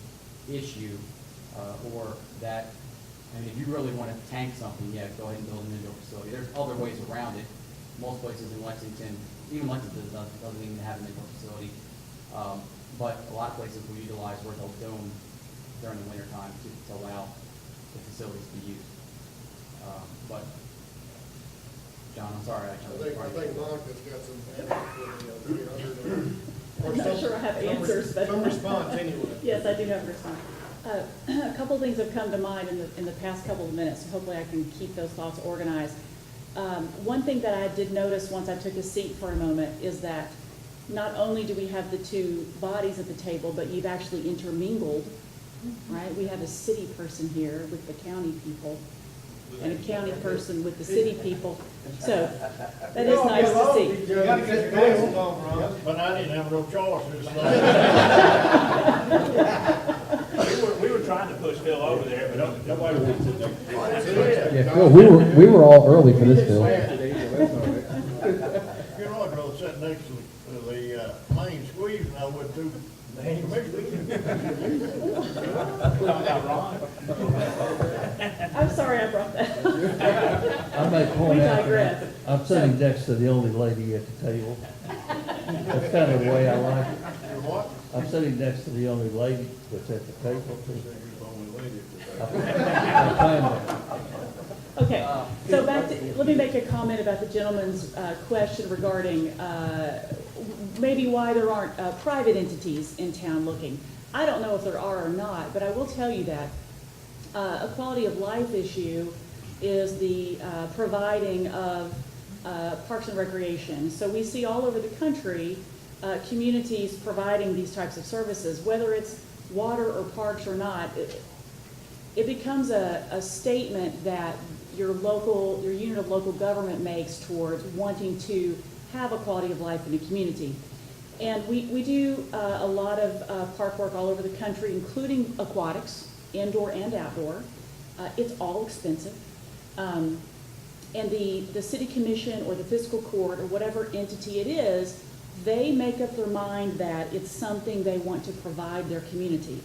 issue, or that. I mean, if you really want to tank something, yeah, go ahead and build an indoor facility. There's other ways around it. Most places in Lexington, even Lexington doesn't even have an indoor facility. But a lot of places will utilize Roosevelt Dome during the winter time to allow the facilities to be used. But, John, I'm sorry. I think Monica's got some answers for the 300. I'm not sure I have answers, but. Some response anyway. Yes, I do have a response. A couple of things have come to mind in the past couple of minutes, so hopefully I can keep those thoughts organized. One thing that I did notice once I took a seat for a moment is that not only do we have the two bodies at the table, but you've actually intermingled, right? We have a city person here with the county people, and a county person with the city people. So that is nice to see. You gotta get your glasses on, Ron. But I didn't have no choice. We were trying to push Phil over there, but nobody wanted to. Yeah, Phil, we were all early for this, Phil. You know, I'd rather sit next to the main squeeze than I would to I'm sorry I brought that. I may We point out, digress. I'm sitting next to the only lady at the table. That's kind of the way I like it. What? I'm sitting next to the only lady that's at the table. Okay, so back to, let me make a comment about the gentleman's question regarding maybe why there aren't private entities in town looking. I don't know if there are or not, but I will tell you that a quality of life issue is the providing of parks and recreation. So we see all over the country communities providing these types of services, whether it's water or parks or not. It becomes a statement that your unit of local government makes towards wanting to have a quality of life in a community. And we do a lot of park work all over the country, including aquatics, indoor and outdoor. It's all expensive. And the city commission or the fiscal court or whatever entity it is they make up their mind that it's something they want to provide their community.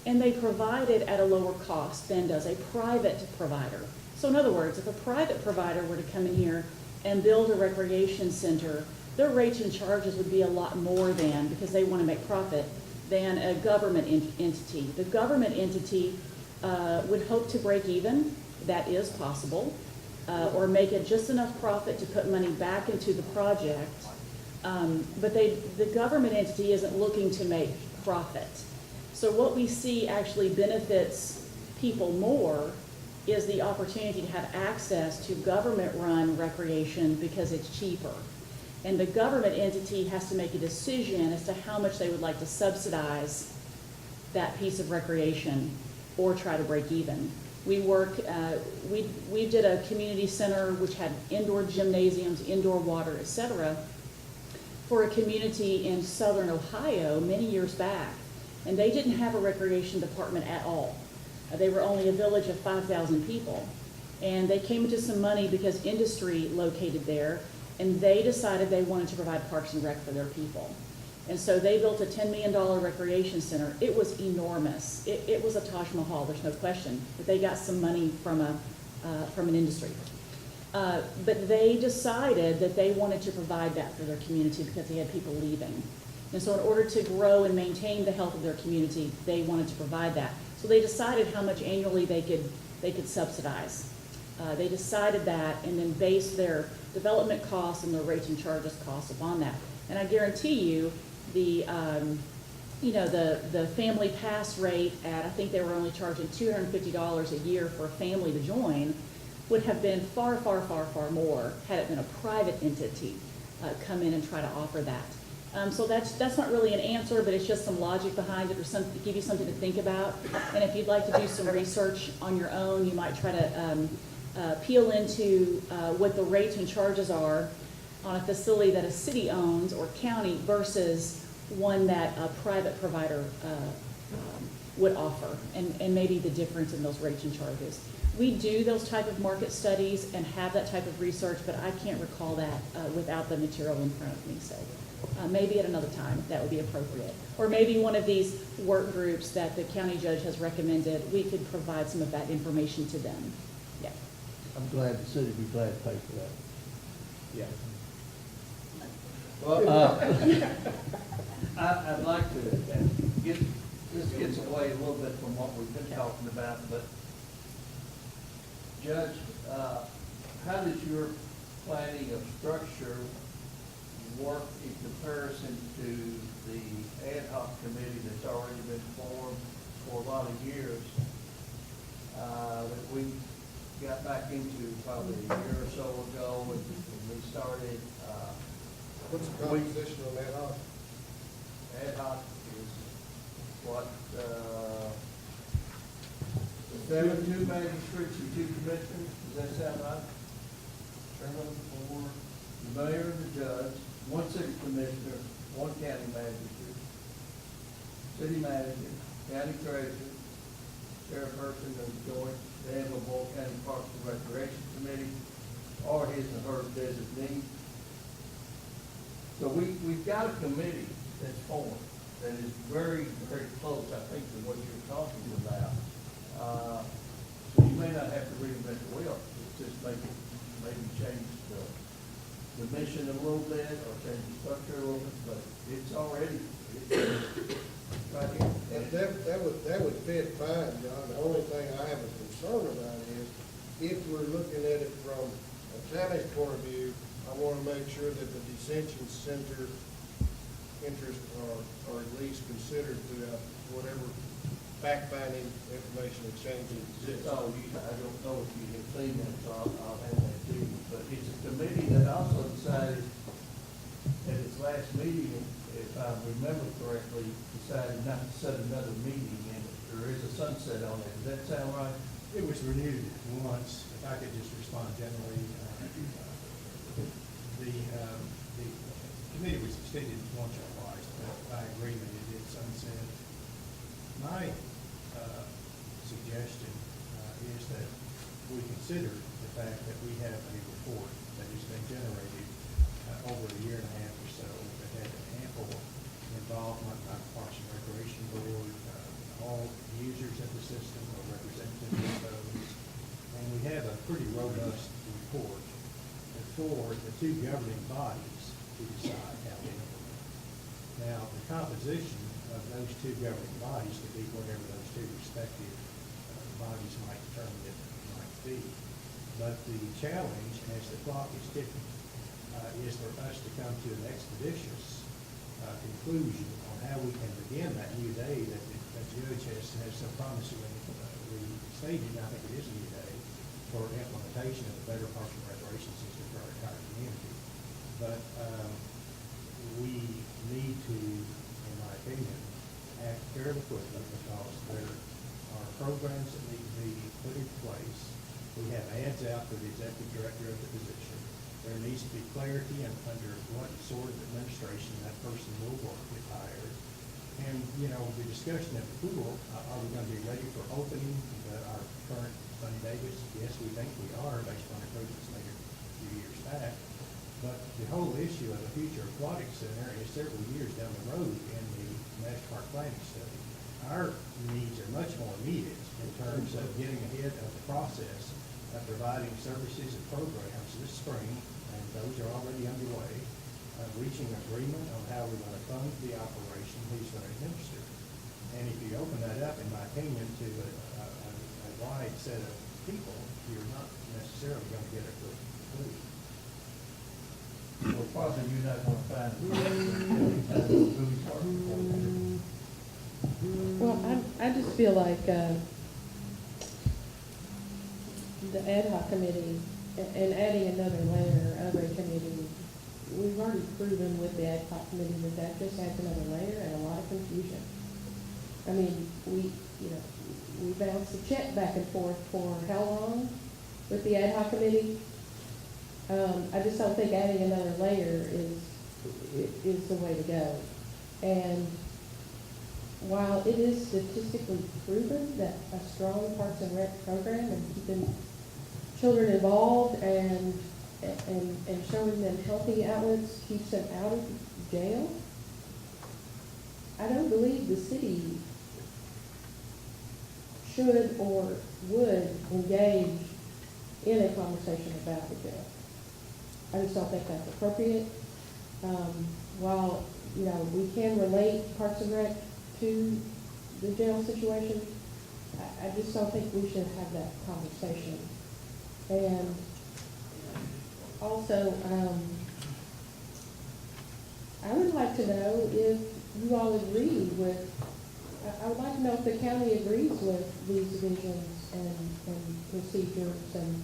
And they provide it at a lower cost than does a private provider. So in other words, if a private provider were to come in here and build a recreation center, their rates and charges would be a lot more than, because they want to make profit, than a government entity. The government entity would hope to break even, that is possible, or make it just enough profit to put money back into the project. But the government entity isn't looking to make profit. So what we see actually benefits people more is the opportunity to have access to government-run recreation because it's cheaper. And the government entity has to make a decision as to how much they would like to subsidize that piece of recreation or try to break even. We did a community center which had indoor gymnasiums, indoor water, et cetera, for a community in southern Ohio many years back. And they didn't have a recreation department at all. They were only a village of 5,000 people. And they came into some money because industry located there, and they decided they wanted to provide parks and rec for their people. And so they built a $10 million recreation center. It was enormous. It was a Taj Mahal, there's no question. But they got some money from an industry. But they decided that they wanted to provide that for their community because they had people leaving. And so in order to grow and maintain the health of their community, they wanted to provide that. So they decided how much annually they could subsidize. They decided that and then based their development costs and their rates and charges costs upon that. And I guarantee you, the family pass rate at, I think they were only charging $250 a year for a family to join, would have been far, far, far, far more had it been a private entity come in and try to offer that. So that's not really an answer, but it's just some logic behind it, or something to give you something to think about. And if you'd like to do some research on your own, you might try to peel into what the rates and charges are on a facility that a city owns or county versus one that a private provider would offer, and maybe the difference in those rates and charges. We do those type of market studies and have that type of research, but I can't recall that without the material in front of me. So maybe at another time that would be appropriate. Or maybe one of these work groups that the county judge has recommended, we could provide some of that information to them. Yeah. I'm glad the city would be glad to pay for that. Yeah. Well, I'd like to this gets away a little bit from what we've been talking about, but Judge, how does your planning of structure work in comparison to the ad hoc committee that's already been formed for a lot of years, that we got back into probably a year or so ago, and we started, What's the composition on that hoc? ad hoc is what, 72 magistrates and 2 commissioners, does that sound right? Chairman, or the mayor and the judge, 1 city commissioner, 1 county magistrate, city manager, county treasurer, chairperson of the joint Danville Boyle County Parks and Recreation Committee, or his and her designee. So we've got a committee that's formed that is very, very close, I think, to what you're talking about. So you may not have to reinvent the wheel, it's just maybe change the mission a little bit, or change the structure a little bit, but it's already, right here. That would fit fine, John. The only thing I have a concern about is, if we're looking at it from a county's point of view, I want to make sure that the detention center interests are at least considered throughout whatever fact-finding information exchanges exists. So I don't know if you have seen that, so I'll have that to you. But it's a committee that also decided at its last meeting, if I remember correctly, decided not to set another meeting, and there is a sunset on it. Does that sound right? It was renewed once. If I could just respond generally, the committee was extended once or twice, but by agreement it did sunset. My suggestion is that we consider the fact that we have a report that has been generated over a year and a half or so that had for the two governing bodies to decide how to implement. Now, the composition of those two governing bodies could be whatever those two respective bodies might determine it might be. But the challenge, as the clock is ticking, is for us to come to an expeditious conclusion on how we can begin that new day that the judge has so promisingly stated. I think it is a new day for implementation of a better parks and recreation system for our entire community. But we need to, in my opinion, act fairly quickly because there are programs that need to be put in place. We have ads out for the executive director of the position. There needs to be clarity under what sort of administration that person will work if hired. And, you know, the discussion at the pool, are we going to be ready for opening our current Bunny Davis? Yes, we think we are based on improvements made a few years back. But the whole issue of the future aquatic center is several years down the road in the Master Park Planning Study. Our needs are much more immediate in terms of getting ahead of the process of providing services and programs this spring, and those are already underway, reaching agreement on how we're going to fund the operation, who's going to administer. And if you open that up, in my opinion, to a wide set of people, you're not necessarily going to get a quick conclusion. So probably you're not gonna find movie park before. Well, I just feel like, the ad hoc committee and adding another layer of a committee, we've already proven with the ad hoc committee that just adds another layer and a lot of confusion. I mean, we bounced the check back and forth for how long with the ad hoc committee? I just don't think adding another layer is the way to go. And while it is statistically proven that a strong Parks and Rec program and keeping children involved and showing them healthy outlets keeps them out of jail, I don't believe the city should or would engage in a conversation about the jail. I just don't think that's appropriate. While, we can relate Parks and Rec to the jail situation, I just don't think we should have that conversation. And also, I would like to know if you all agree with, I would like to know if the county agrees with these divisions and procedures and,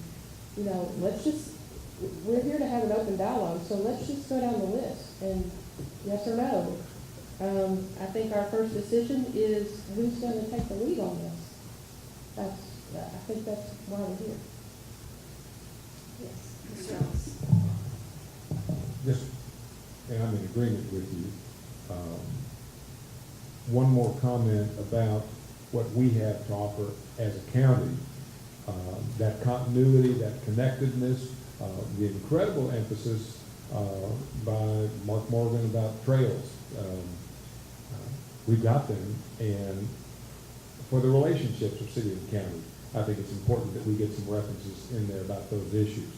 we're here to have an open dialogue, so let's just go down the list and yes or no. I think our first decision is who's going to take the lead on this. I think that's why we're here. Yes, Mr. Ellis. Just, and I'm in agreement with you. One more comment about what we have to offer as a county. That continuity, that connectedness, the incredible emphasis by Mark Morgan about trails. We've got them, and for the relationships of city and county, I think it's important that we get some references in there about those issues.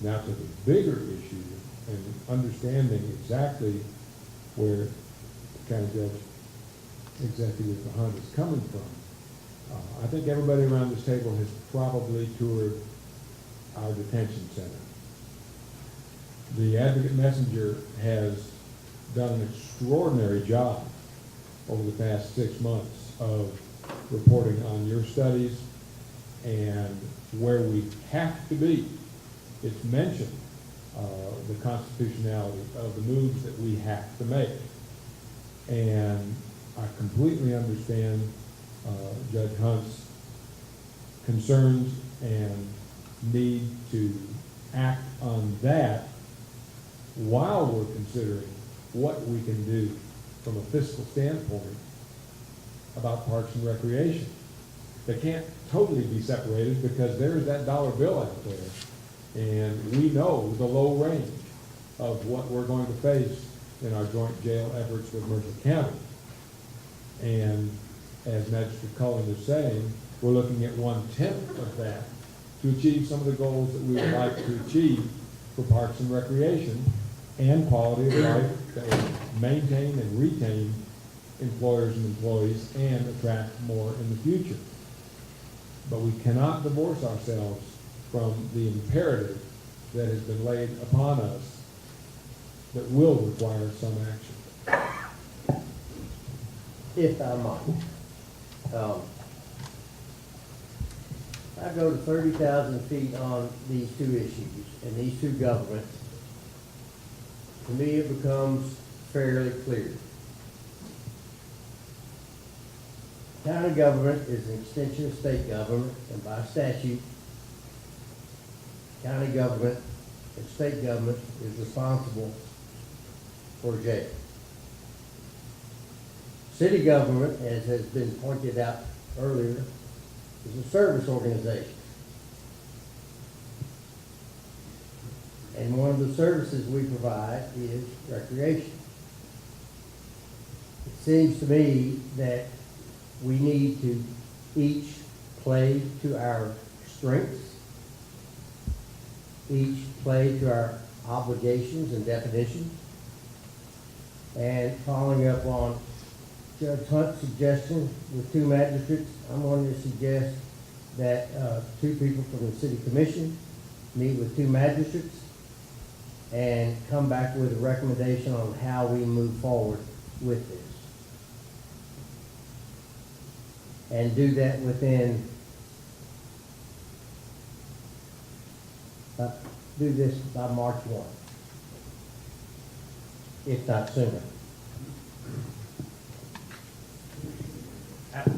Now to the bigger issue and understanding exactly where the county judge executive Hunt is coming from. I think everybody around this table has probably toured our detention center. The Advocate Messenger has done an extraordinary job over the past 6 months of reporting on your studies and where we have to be. It's mentioned the constitutionality of the moves that we have to make. And I completely understand Judge Hunt's concerns and need to act on that while we're considering what we can do from a fiscal standpoint about parks and recreation. They can't totally be separated because there's that dollar bill out there, and we know the low range of what we're going to face in our joint jail efforts with Mercer County. And as Magistrate Cullen is saying, we're looking at 1/10 of that to achieve some of the goals that we would like to achieve for parks and recreation and quality of life that will maintain and retain employers and employees and attract more in the future. But we cannot divorce ourselves from the imperative that has been laid upon us that will require some action. If I might. I go to 30,000 feet on these two issues and these two governments. To me, it becomes fairly clear. County government is an extension of state government, and by statute, county government and state government is responsible for jail. City government, as has been pointed out earlier, is a service organization. And one of the services we provide is recreation. It seems to me that we need to each play to our strengths, each play to our obligations and definitions. And following up on Judge Hunt's suggestion with two magistrates, I'm going to suggest that two people from the city commission meet with two magistrates and come back with a recommendation on how we move forward with this. And do that within, do this by March 1, if not sooner.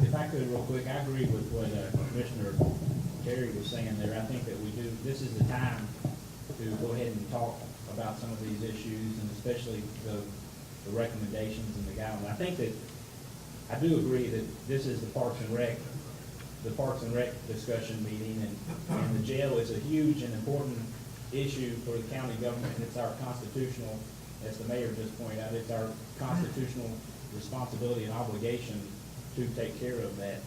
If I could real quick, I agree with what Commissioner Terry was saying there. I think that this is the time to go ahead and talk about some of these issues, and especially the recommendations and the guidelines. I think that I do agree that this is the Parks and Rec discussion meeting, and the jail is a huge and important issue for the county government, and it's our constitutional, as the mayor just pointed out, it's our constitutional responsibility and obligation to take care of that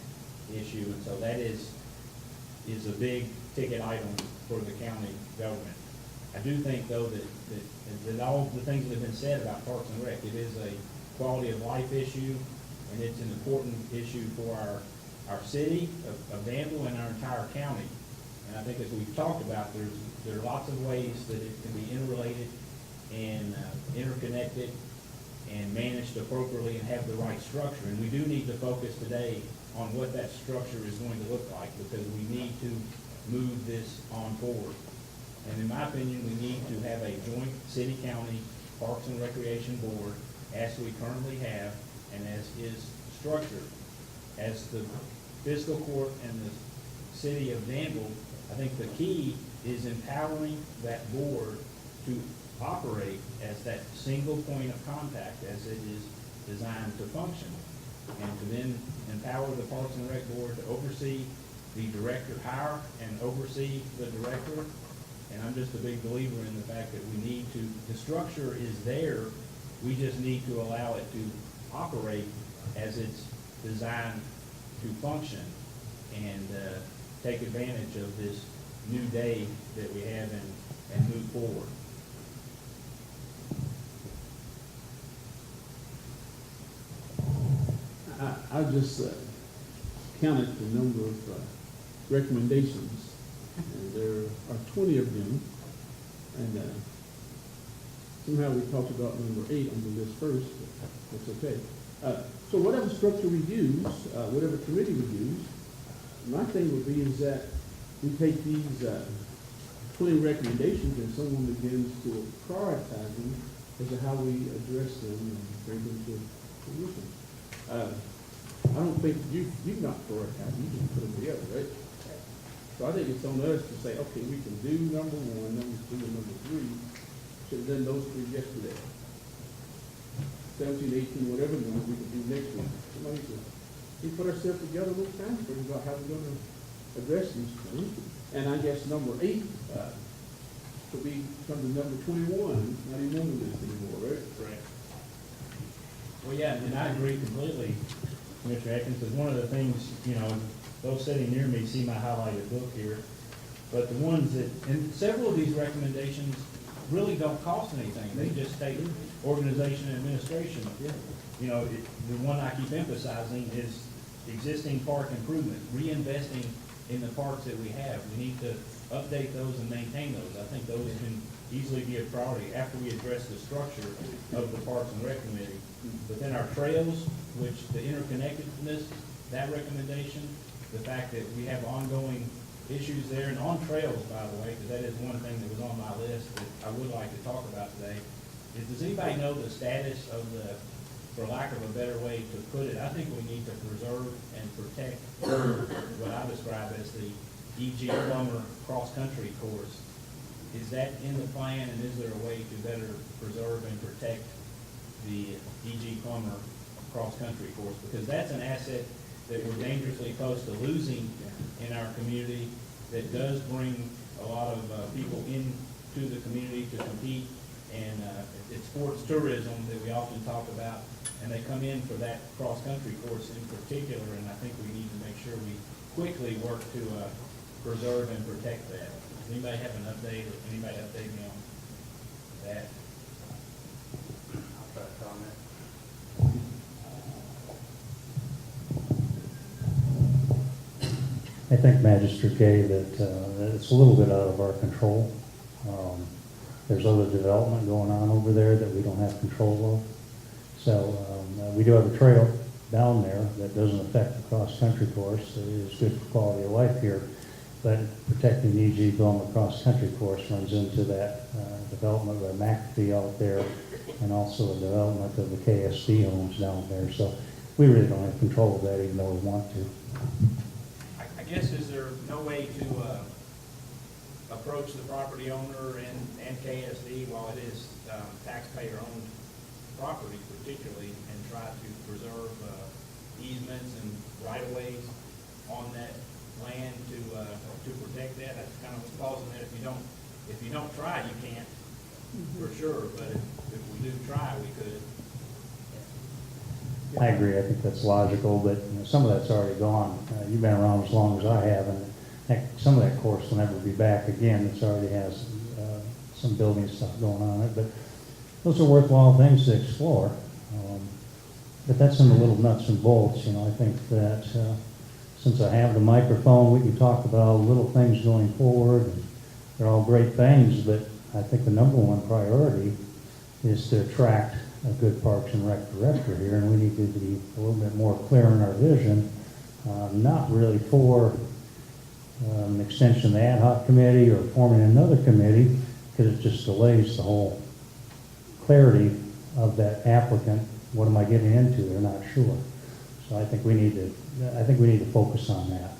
issue, and so that is a big ticket item for the county government. I do think, though, that all the things that have been said about Parks and Rec, it is a quality of life issue, and it's an important issue for our city of Danville and our entire county. And I think, as we've talked about, there are lots of ways that it can be interrelated and interconnected and managed appropriately and have the right structure. And we do need to focus today on what that structure is going to look like, because we need to move this on forward. And in my opinion, we need to have a joint city-county Parks and Recreation Board, as we currently have and as is structured. As the fiscal court and the city of Danville, I think the key is empowering that board to operate as that single point of contact as it is designed to function, and to then empower the Parks and Rec Board to oversee the director hire and oversee the director. And I'm just a big believer in the fact that the structure is there, we just need to allow it to operate as it's designed to function, and take advantage of this new day that we have and move forward. I just counted the number of recommendations, and there are 20 of them, and somehow we talked about number 8 on the list first, but that's okay. So whatever structure we use, whatever committee we use, my thing would be is that we take these 20 recommendations and someone begins to prioritize them as to how we address them and bring them to fruition. I don't think you've not prioritized, you just put them together, right? So I think it's on us to say, okay, we can do number 1, number 2, and number 3. Should have done those 3 yesterday. 17, 18, whatever number we can do next week. Somebody said, we put ourselves together a little time to figure out how we're going to address these things. And I guess number 8 could become the number 21, not even on the list anymore, right? Correct. Well, yeah, and I agree completely, Mr. Atkins, because one of the things, those sitting near me see my highlighted book here, but the ones that, and several of these recommendations really don't cost anything. They just take organization and administration. You know, the one I keep emphasizing is existing park improvement, reinvesting in the parks that we have. We need to update those and maintain those. I think those can easily be a priority after we address the structure of the Parks and Rec Committee. But then our trails, which the interconnectedness, that recommendation, the fact that we have ongoing issues there, and on trails, by the way, because that is one thing that was on my list that I would like to talk about today, is does anybody know the status of the, for lack of a better way to put it, I think we need to preserve and protect what I describe as the E.G. Plummer cross-country course. Is that in the plan, and is there a way to better preserve and protect the E.G. Plummer cross-country course? Because that's an asset that we're dangerously close to losing in our community, that does bring a lot of people into the community to compete, and it's sports tourism that we often talk about, and they come in for that cross-country course in particular, and I think we need to make sure we quickly work to preserve and protect that. Does anybody have an update, or anybody update me on that? I'll try to comment. I think Magistrate gave that it's a little bit out of our control. There's other development going on over there that we don't have control of. So we do have a trail down there that doesn't affect the cross-country course. It is good for quality of life here. But protecting the E.G. Plummer cross-country course runs into that development of McAfee out there, and also the development of the KSD homes down there. So we really don't have control of that, even though we want to. I guess, is there no way to approach the property owner and KSD, while it is taxpayer-owned property particularly, and try to preserve easements and right-of-ways on that land to protect that? That's kind of what's causing that. If you don't try, you can't, for sure, but if we do try, we could. I agree. I think that's logical, but some of that's already gone. You've been around as long as I have, and heck, some of that course will never be back again. It already has some building stuff going on it, but those are worthwhile things to explore. But that's in the little nuts and bolts. I think that since I have the microphone, we can talk about little things going forward. And they're all great things, but I think the number one priority is to attract a good Parks and Rec director here, and we need to be a little bit more clear in our vision, not really for an extension of the ad hoc committee or forming another committee, because it just delays the whole clarity of that applicant. What am I getting into? They're not sure. So I think we need to focus on that.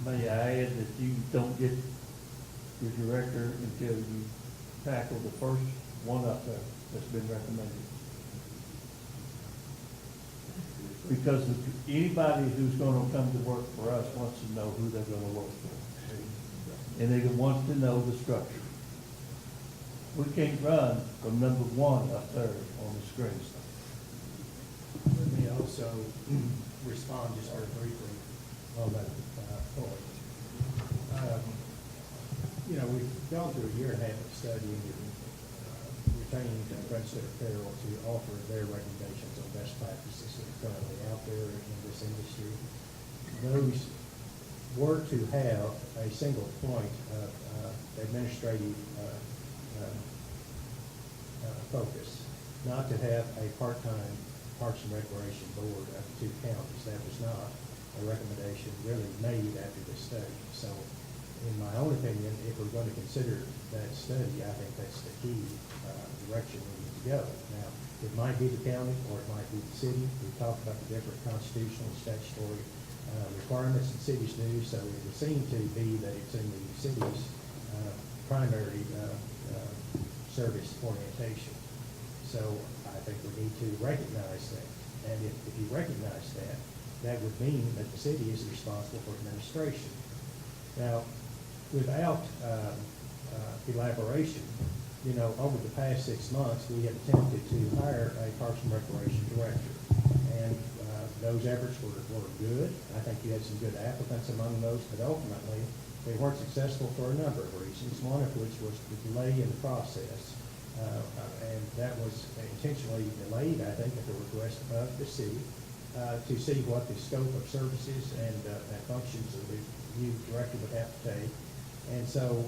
May I add that you don't get your director until you tackle the first one up there that's been recommended. Because anybody who's gonna come to work for us wants to know who they're gonna work for. And they want to know the structure. We can't run from number one up there on the screen. Let me also respond just very briefly on that point. We've gone through a year and a half of studying and retaining Fredstead Apparel to offer their recommendations on best practices that are currently out there in this industry. Those were to have a single point of administrative focus, not to have a part-time Parks and Recreation Board of the two counties. That was not a recommendation really made after this study. So in my own opinion, if we're going to consider that study, I think that's the key direction we need to go. Now, it might be the county or it might be the city. We've talked about the different constitutional and statutory requirements that cities do, so it would seem to be that it's in the city's primary service orientation. So I think we need to recognize that. And if you recognize that, that would mean that the city is responsible for administration. Now, without elaboration, over the past 6 months, we have attempted to hire a Parks and Recreation director. And those efforts were good. I think you had some good applicants among those, but ultimately, They weren't successful for a number of reasons, one of which was the delay in the process. And that was intentionally delayed, I think, at the request of the city, to see what the scope of services and functions of the new director would have to take. And so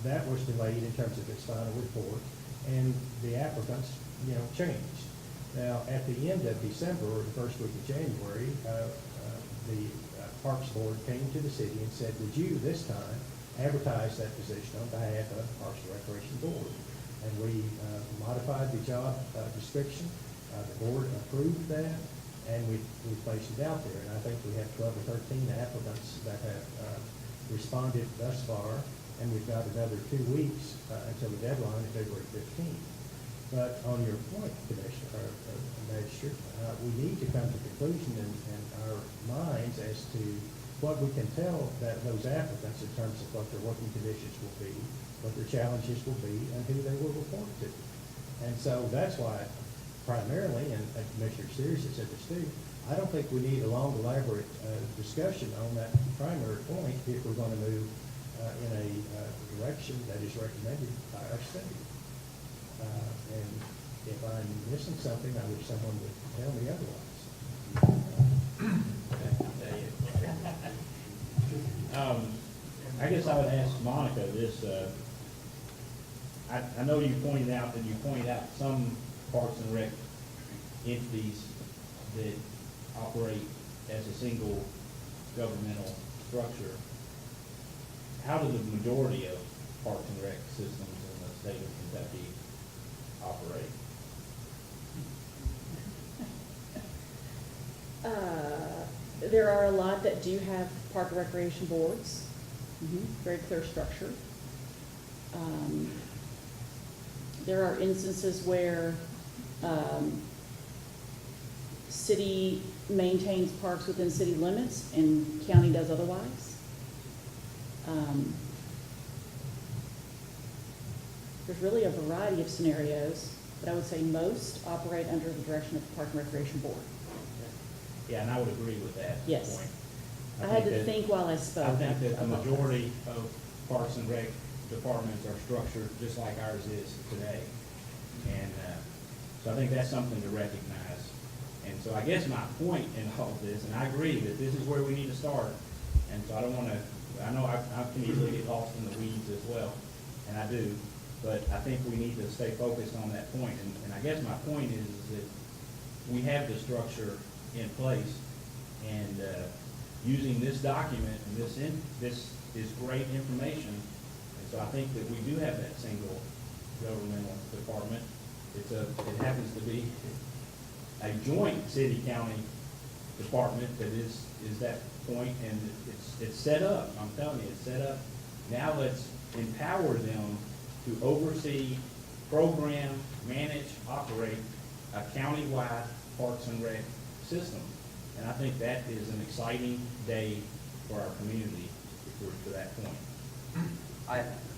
that was delayed in terms of its final report, and the applicants, changed. Now, at the end of December, or the first week of January, the Parks Board came to the city and said, would you this time advertise that position on behalf of the Parks and Recreation Board? And we modified the job description. The board approved that, and we placed it out there. And I think we have 12 or 13 applicants that have responded thus far, and we've got another 2 weeks until the deadline of February 15th. But on your point, Commissioner, Magistrate, we need to come to a conclusion in our minds as to what we can tell those applicants in terms of what their working conditions will be, what their challenges will be, and who they will report to. And so that's why primarily, and Commissioner Sears has said this too, I don't think we need a long, elaborate discussion on that primary point if we're going to move in a direction that is recommended by our city. And if I'm missing something, I wish someone would tell me otherwise. I guess I would ask Monica this. I know you pointed out some Parks and Rec entities that operate as a single governmental structure. How do the majority of Parks and Rec systems in the state of Kentucky operate? There are a lot that do have park and recreation boards, very clear structure. There are instances where city maintains parks within city limits and county does otherwise. There's really a variety of scenarios, but I would say most operate under the direction of the Park and Recreation Board. Yeah, and I would agree with that Yes. point. I had to think while I spoke. I think that the majority of Parks and Rec departments are structured just like ours is today. And so I think that's something to recognize. And so I guess my point in all of this, and I agree that this is where we need to start, and so I don't want to, I know I can easily get lost in the weeds as well, and I do, but I think we need to stay focused on that point. And I guess my point is that we have the structure in place, and using this document, and this is great information, and so I think that we do have that single governmental department. It happens to be a joint city-county department that is that point, and it's set up. I'm telling you, it's set up. Now let's empower them to oversee, program, manage, operate a countywide Parks and Rec system. And I think that is an exciting day for our community if we're to that point.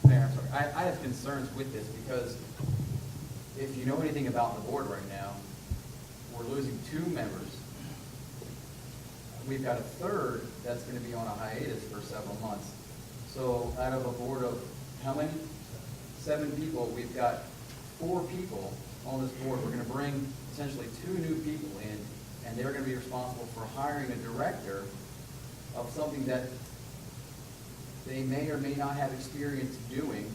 Mayor, I'm sorry. I have concerns with this because if you know anything about the board right now, we're losing 2 members. We've got a third that's going to be on a hiatus for several months. So out of a board of how many? 7 people, we've got 4 people on this board. We're going to bring essentially 2 new people in, and they're going to be responsible for hiring a director of something that they may or may not have experience doing.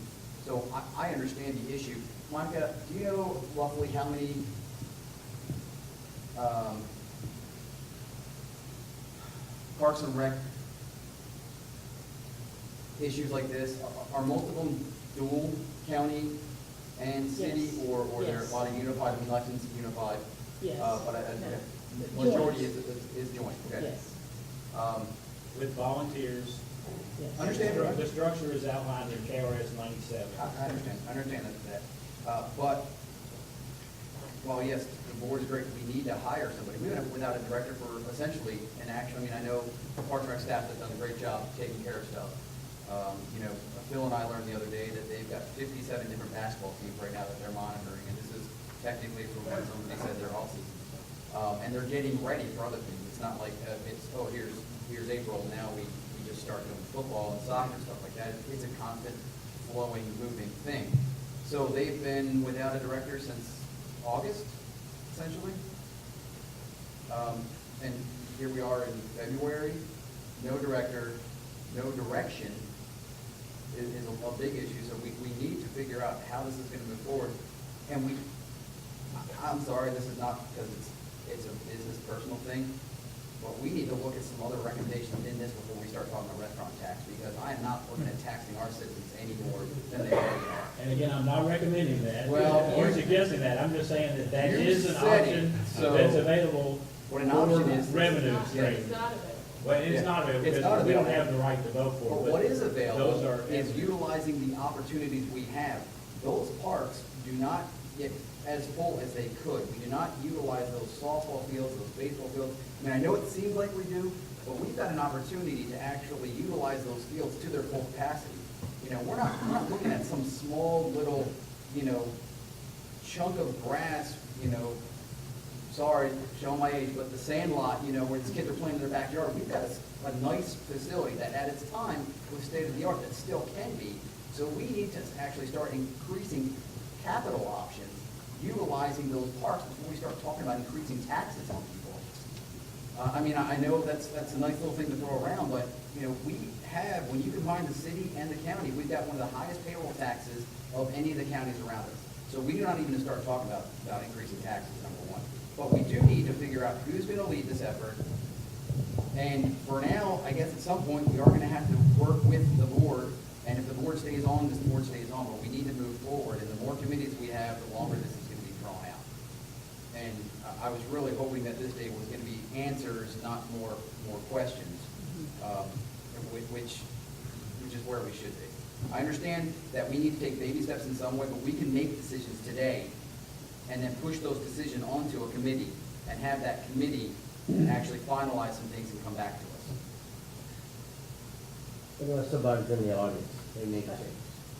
So I understand the issue. Monica, do you know roughly how many Parks and Rec issues like this, are most of them dual county and city, Yes. or there are a Yes. lot of unified, I mean, elections unified? Yes. But No. majority Joint. is joint, okay? Yes. With volunteers. Yes. Understand. The structure is outlined in KRS 97. I understand that. But, while yes, the board is great, we need to hire somebody. We've been without a director for essentially an action. I mean, I know the Parks and Rec staff has done a great job taking care of stuff. Phil and I learned the other day that they've got 57 different basketball teams right now that they're monitoring, and this is technically from what somebody said their off season. And they're getting ready for other things. It's not like, here's April, now we just start doing football and soccer and stuff like that. It's a constant flowing, moving thing. So they've been without a director since August, essentially. And here we are in February, no director, no direction is a big issue. So we need to figure out how this is going to move forward. And I'm sorry, this is not because it's a business personal thing, but we need to look at some other recommendations in this before we start talking about restaurant tax, because I am not looking at taxing our citizens any more than they already are. And again, I'm not recommending that, Well, or you- suggesting that, I'm just saying that that You is an said it, option so that's available what an for option is- revenue It's stream. not available. Well, it's Yeah, not available, it's because not we don't available. have the right to vote for But it. what is Those available are is utilizing the opportunities we have. Those parks do not get as full as they could. We do not utilize those softball fields, those baseball fields. I mean, I know it seems like we do, but we've got an opportunity to actually utilize those fields to their full capacity. You know, we're not looking at some small little, chunk of grass, sorry, showing my age, but the sand lot, where these kids are playing in their backyard. We've got a nice facility that at its time was state of the art, that still can be. So we need to actually start increasing capital options, utilizing those parks before we start talking about increasing taxes on people. I know that's a nice little thing to throw around, but, we have, when you combine the city and the county, we've got one of the highest payroll taxes of any of the counties around us. So we do not even start talking about increasing taxes, number one. But we do need to figure out who's gonna lead this effort. And for now, I guess at some point, we are gonna have to work with the board. And if the board stays on, this board stays on, but we need to move forward. And the more committees we have, the longer this is gonna be drawn out. And I was really hoping that this day was gonna be answers, not more questions, which is where we should be. I understand that we need to take baby steps in some way, but we can make decisions today and then push those decisions onto a committee and have that committee actually finalize some things and come back to us. Unless somebody's in the audience, they need to.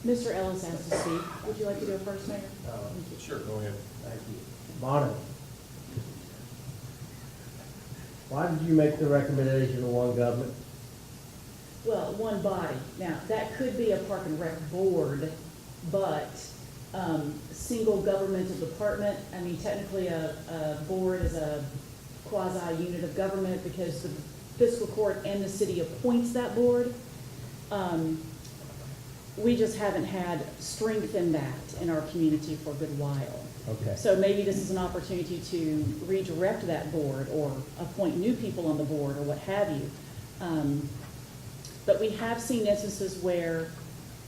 Mr. Ellis asked to speak. Would you like to go first, Mayor? Sure, go ahead. Thank you. Monica, why did you make the recommendation of one government? Well, one body. Now, that could be a park and rec board, but single governmental department, technically a board is a quasi-unit of government because the fiscal court and the city appoints that board. We just haven't had strength in that in our community for a good while. Okay. So maybe this is an opportunity to redirect that board or appoint new people on the board or what have you. But we have seen instances where,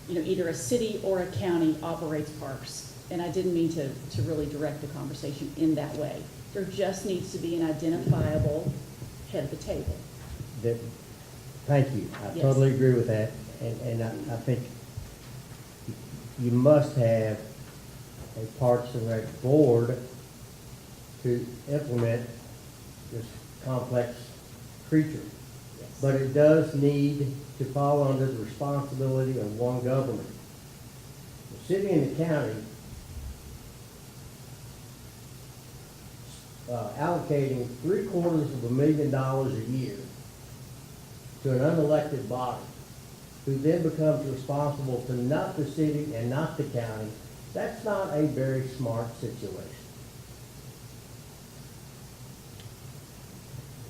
either a city or a county operates parks. And I didn't mean to really direct the conversation in that way. There just needs to be an identifiable head of the table. Thank you. I Yes. totally agree with that. And I think you must have a Parks and Rec board to implement this complex creature. Yes. But it does need to fall under the responsibility of one government. The city and the county allocating $750,000 a year to an unelected body who then becomes responsible to not the city and not the county, that's not a very smart situation.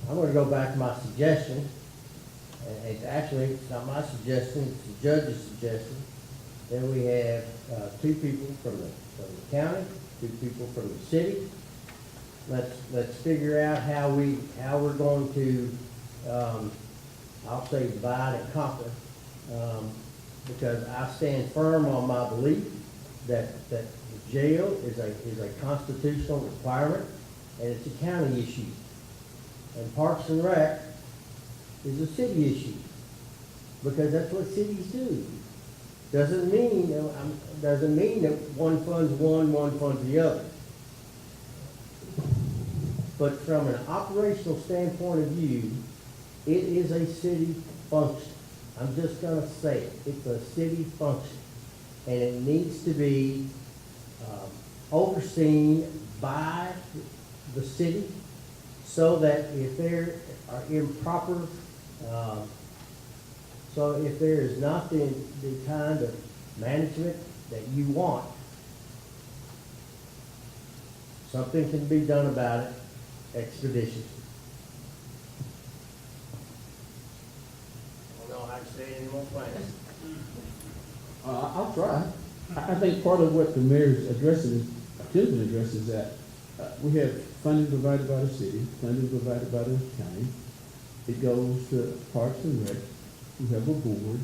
I'm going to go back to my suggestion. And it's not my suggestion, it's the judge's suggestion. Then we have two people from the county, two people from the city. Let's figure out how we're going to, I'll say divide and conquer. Because I stand firm on my belief that the jail is a constitutional requirement and it's a county issue. And Parks and Rec is a city issue because that's what cities do. Doesn't mean that one funds one funds the other. But from an operational standpoint of view, it is a city function. I'm just going to say it. It's a city function. And it needs to be overseen by the city so that if there are improper So if there is not the kind of management that you want, something can be done about it expeditiously. I don't know how to say it any more plainly. I'll try. I think part of what the mayor's addressing, attempting to address is that we have funding provided by the city, funding provided by the county. It goes to Parks and Rec, who have a board,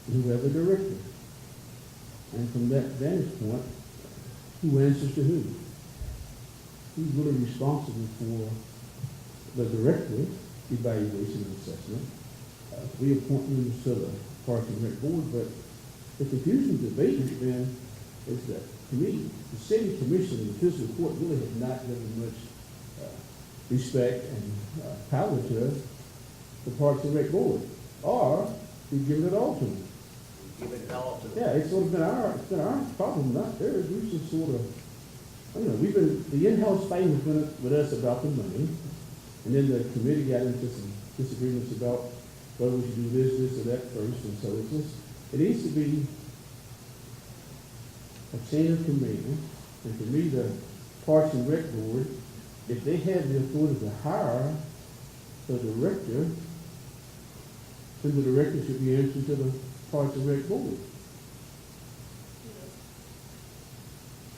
and who have a director. And from that vantage point, who answers to who? Who's really responsible for the director evaluation and assessment? We appoint members to the Parks and Rec board, but the confusion debate has been is that, to me, the city commission and the fiscal court really have not given much respect and power to the Parks and Rec board, or we've given it all to them. Give it all to them. Yeah, it's sort of been our problem, not theirs. We've just sort of, the in-house fighting has been with us about the money, and then the committee got into some disagreements about whether we should do this, or that first, and so it needs to be a chain of command, and to me, the Parks and Rec board, if they had the authority to hire the director, then the director should be answering to the Parks and Rec board.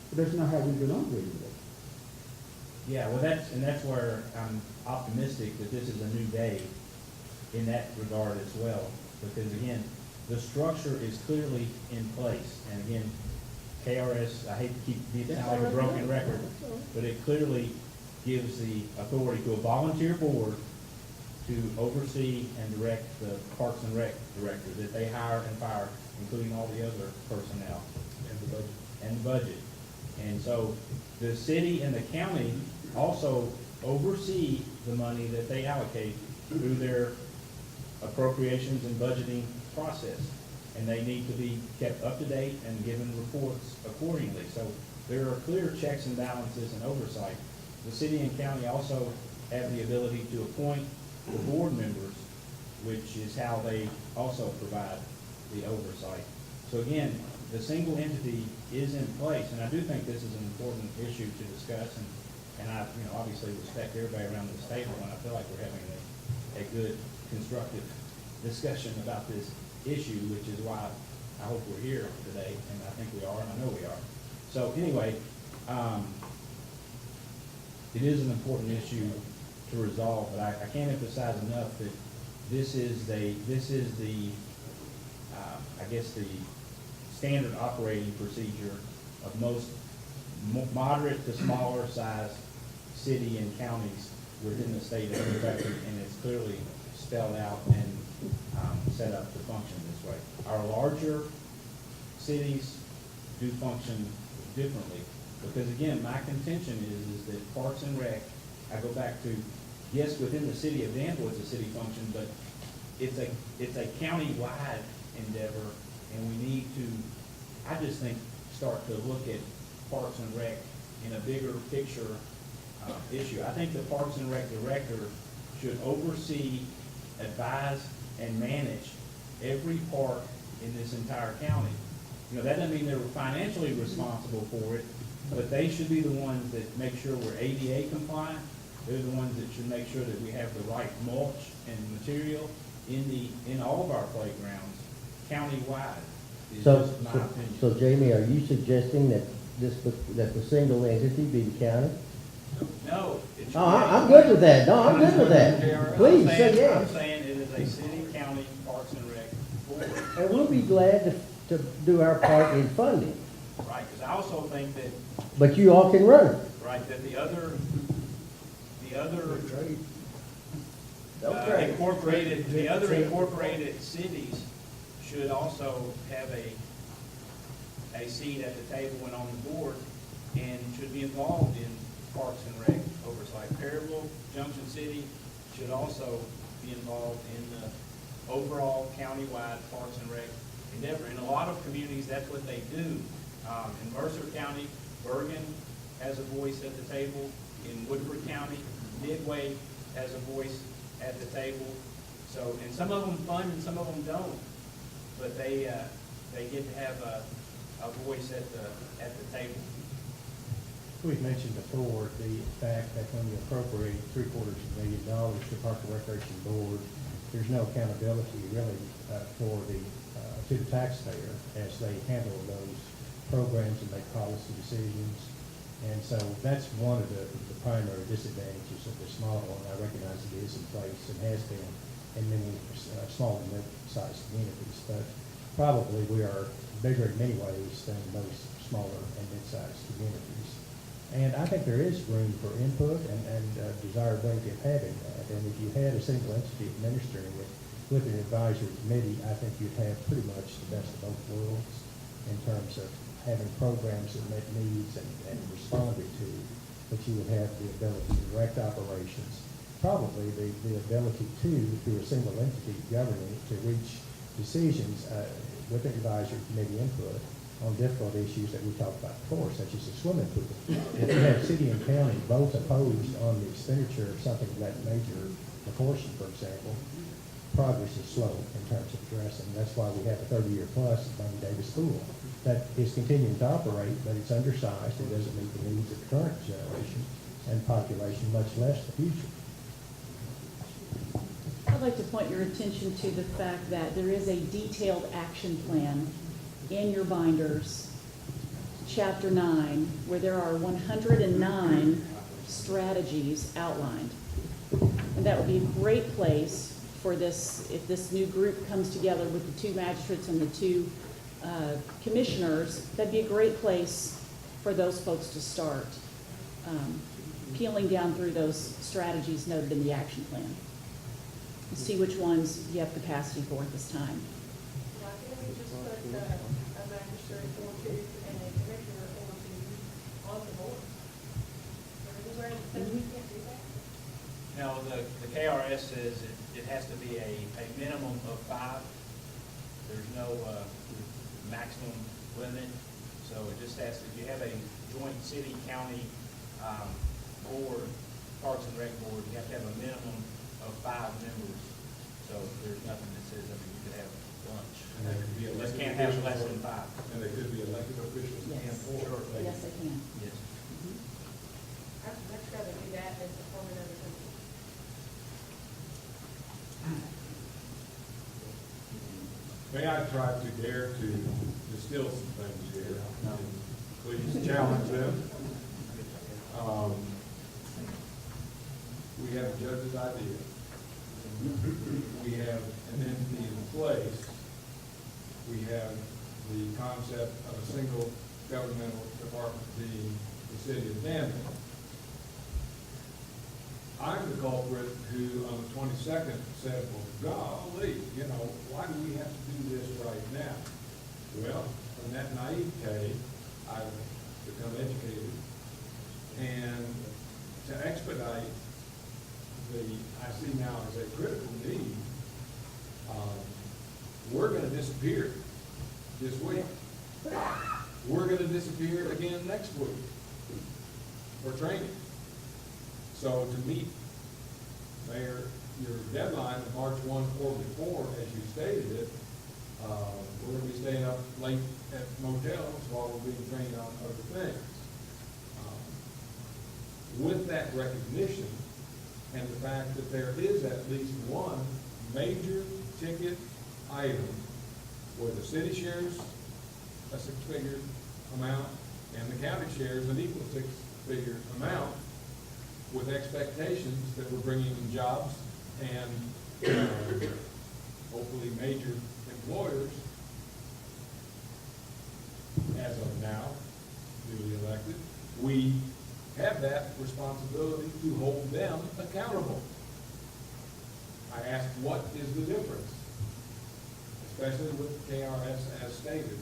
But that's not how we've been operating today. Yeah, well, that's where I'm optimistic that this is a new day in that regard as well. Because again, the structure is clearly in place. And again, KRS, I hate to keep it sound like a broken record, but it clearly gives the authority to a volunteer board to oversee and direct the Parks and Rec director that they hire and fire, including all the other personnel. And the budget. And so the city and the county also oversee the money that they allocate through their appropriations and budgeting process. And they need to be kept up to date and given reports accordingly. So there are clear checks and balances and oversight. The city and county also have the ability to appoint the board members, which is how they also provide the oversight. So again, the single entity is in place, and I do think this is an important issue to discuss, and I, obviously respect everybody around this table, and I feel like we're having a good, constructive discussion about this issue, which is why I hope we're here today, and I think we are, and I know we are. So anyway, it is an important issue to resolve, but I can't emphasize enough that this is the I guess the standard operating procedure of most moderate to smaller size city and counties within the state of Kentucky, and it's clearly spelled out and set up to function this way. Our larger cities do function differently, because again, my contention is that Parks and Rec, I go back to, yes, within the city of Danville it's a city function, but it's a county-wide endeavor, and we need to, I just think, start to look at Parks and Rec in a bigger picture issue. I think the Parks and Rec director should oversee, advise, and manage every park in this entire county. That doesn't mean they're financially responsible for it, but they should be the ones that make sure we're ADA compliant. They're the ones that should make sure that we have the right mulch and material in all of our playgrounds, countywide. Is just my opinion. So Jamie, are you suggesting that the single entity be the county? No. It Oh, I'm good with that. No, I'm good with that. Please, say I'm yes. saying it is a city, county, Parks and Rec board. And we'll be glad to do our part in funding. Right, because I also think that, But you all can run it. right, that the other incorporated cities should also have a seat at the table and on the board, and should be involved in Parks and Rec oversight. Perryville, Junction City should also be involved in the overall countywide Parks and Rec endeavor. In a lot of communities, that's what they do. In Mercer County, Bergen has a voice at the table. In Woodford County, Midway has a voice at the table. So, and some of them fund and some of them don't. but they get to have a voice at the table. We've mentioned before the fact that when you appropriate $750,000 to Park and Recreation Board, there's no accountability really to the taxpayer as they handle those programs and make policy decisions. And so that's one of the primary disadvantages of this model, and I recognize it is in place and has been in many small and mid-sized communities. But probably we are bigger in many ways than most smaller and mid-sized communities. And I think there is room for input and desirability of having that. And if you had a single entity administering it with an advisory committee, I think you'd have pretty much the best of both worlds in terms of having programs that met needs and responded to, but you would have the ability to direct operations, probably the ability to, through a single entity governing, to reach decisions with an advisory committee input on difficult issues that we talked about before, such as the swimming pool. If you have city and county both opposed on the expenditure of something of that major proportion, for example, progress is slow in terms of addressing. That's why we have a 30-year plus at Miami Davis School that is continuing to operate, but it's undersized. It doesn't meet the needs of the current generation and population, much less the future. I'd like to point your attention to the fact that there is a detailed action plan in your binders, Chapter 9, where there are 109 strategies outlined. And that would be a great place for this, if this new group comes together with the two magistrates and the two commissioners, that'd be a great place for those folks to start peeling down through those strategies noted in the action plan and see which ones you have capacity for at this time. Why can't we just put a magistrate or two and a commissioner or two on the board? Or anywhere that we can't do that? Now, the KRS says it has to be a minimum of 5. There's no maximum limit. So it just has to, if you have a joint city-county board, Parks and Rec board, you have to have a minimum of 5 members. So there's nothing that says, you could have lunch. And they could be You just elected can't have officials less or- than 5. And they could be elected officials Yes. and board. Sure. Yes, I can. Yes. I'd much rather do that than to form another company. May I try to dare to distill some things here? Please challenge them. We have a judge's idea. We have an entity in place. We have the concept of a single governmental department being the city of Danville. I'm the culprit who, on the 22nd, said, well, golly, why do we have to do this right now? Well, from that naivete, I've become educated, and to expedite I see now as a critical need, we're going to disappear this week. We're going to disappear again next week for training. So to meet, Mayor, your deadline of March 1 or before, as you stated it, we're going to be staying up late at motels while we're being trained on other things. With that recognition and the fact that there is at least one major ticket item where the city shares a 6-figure amount and the county shares an equal 6-figure amount, with expectations that we're bringing in jobs and hopefully major employers, as of now, newly elected, we have that responsibility to hold them accountable. I asked, what is the difference? Especially with KRS as stated,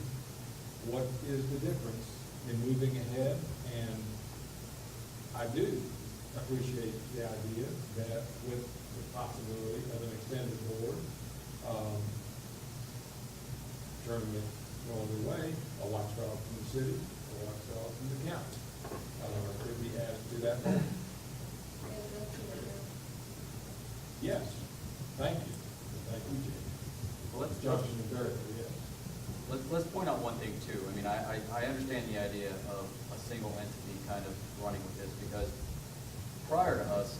what is the difference in moving ahead? And I do appreciate the idea that with the possibility of an extended board, tournament going away, a watchdog from the city, a watchdog from the county. Could be added to that board. Yes, thank you. Thank you, Jay. Well, let's Junction and Thursday, yes. of a single entity kind of running with this, because prior to us,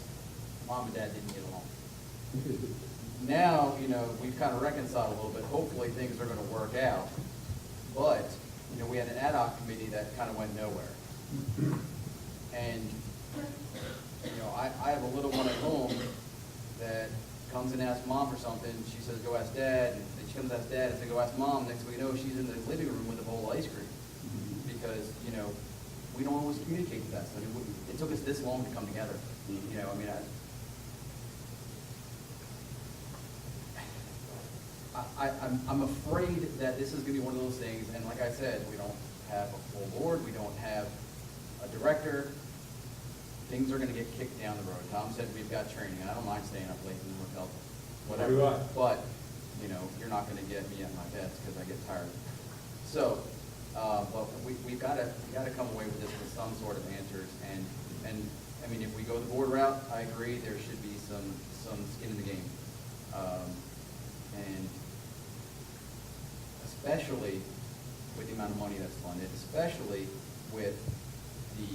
mom and dad didn't get along. Now, we've kind of reconciled a little bit. Hopefully, things are going to work out. But, we had an ad hoc committee that kind of went nowhere. And, I have a little one at home that comes and asks mom for something. She says, go ask dad. And then she comes and asks dad and says, go ask mom. Next thing we know, she's in the living room with a bowl of ice cream. Because, we don't always communicate the best. I mean, it took us this long to come together. I'm afraid that this is gonna be one of those things, and like I said, we don't have a full board, we don't have a director. Things are gonna get kicked down the road. Tom said we've got training, and I don't mind staying up late in the hotel, whatever. But, you're not gonna get me at my desk, because I get tired. So, but we've gotta come away with this with some sort of answers, and I mean, if we go the board route, I agree, there should be some skin in the game. And especially with the amount of money that's funded, especially with the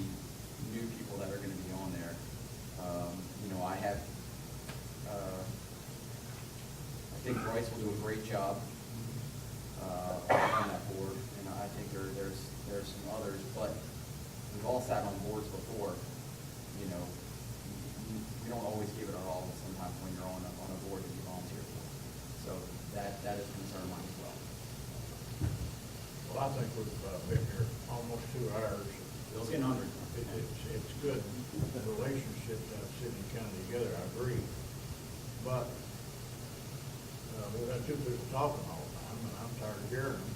new people that are gonna be on there. I have, I think Bryce will do a great job, on that board, and I think there's some others, but we've all sat on boards before, you don't always give it our all sometimes when you're on a board that you volunteer for. So that is a concern of mine as well. Well, I think we've been here almost 2 hours. It's getting hungry. It's good relationships that city and county together, I agree. But we've had 2 people talking all the time, and I'm tired of hearing them.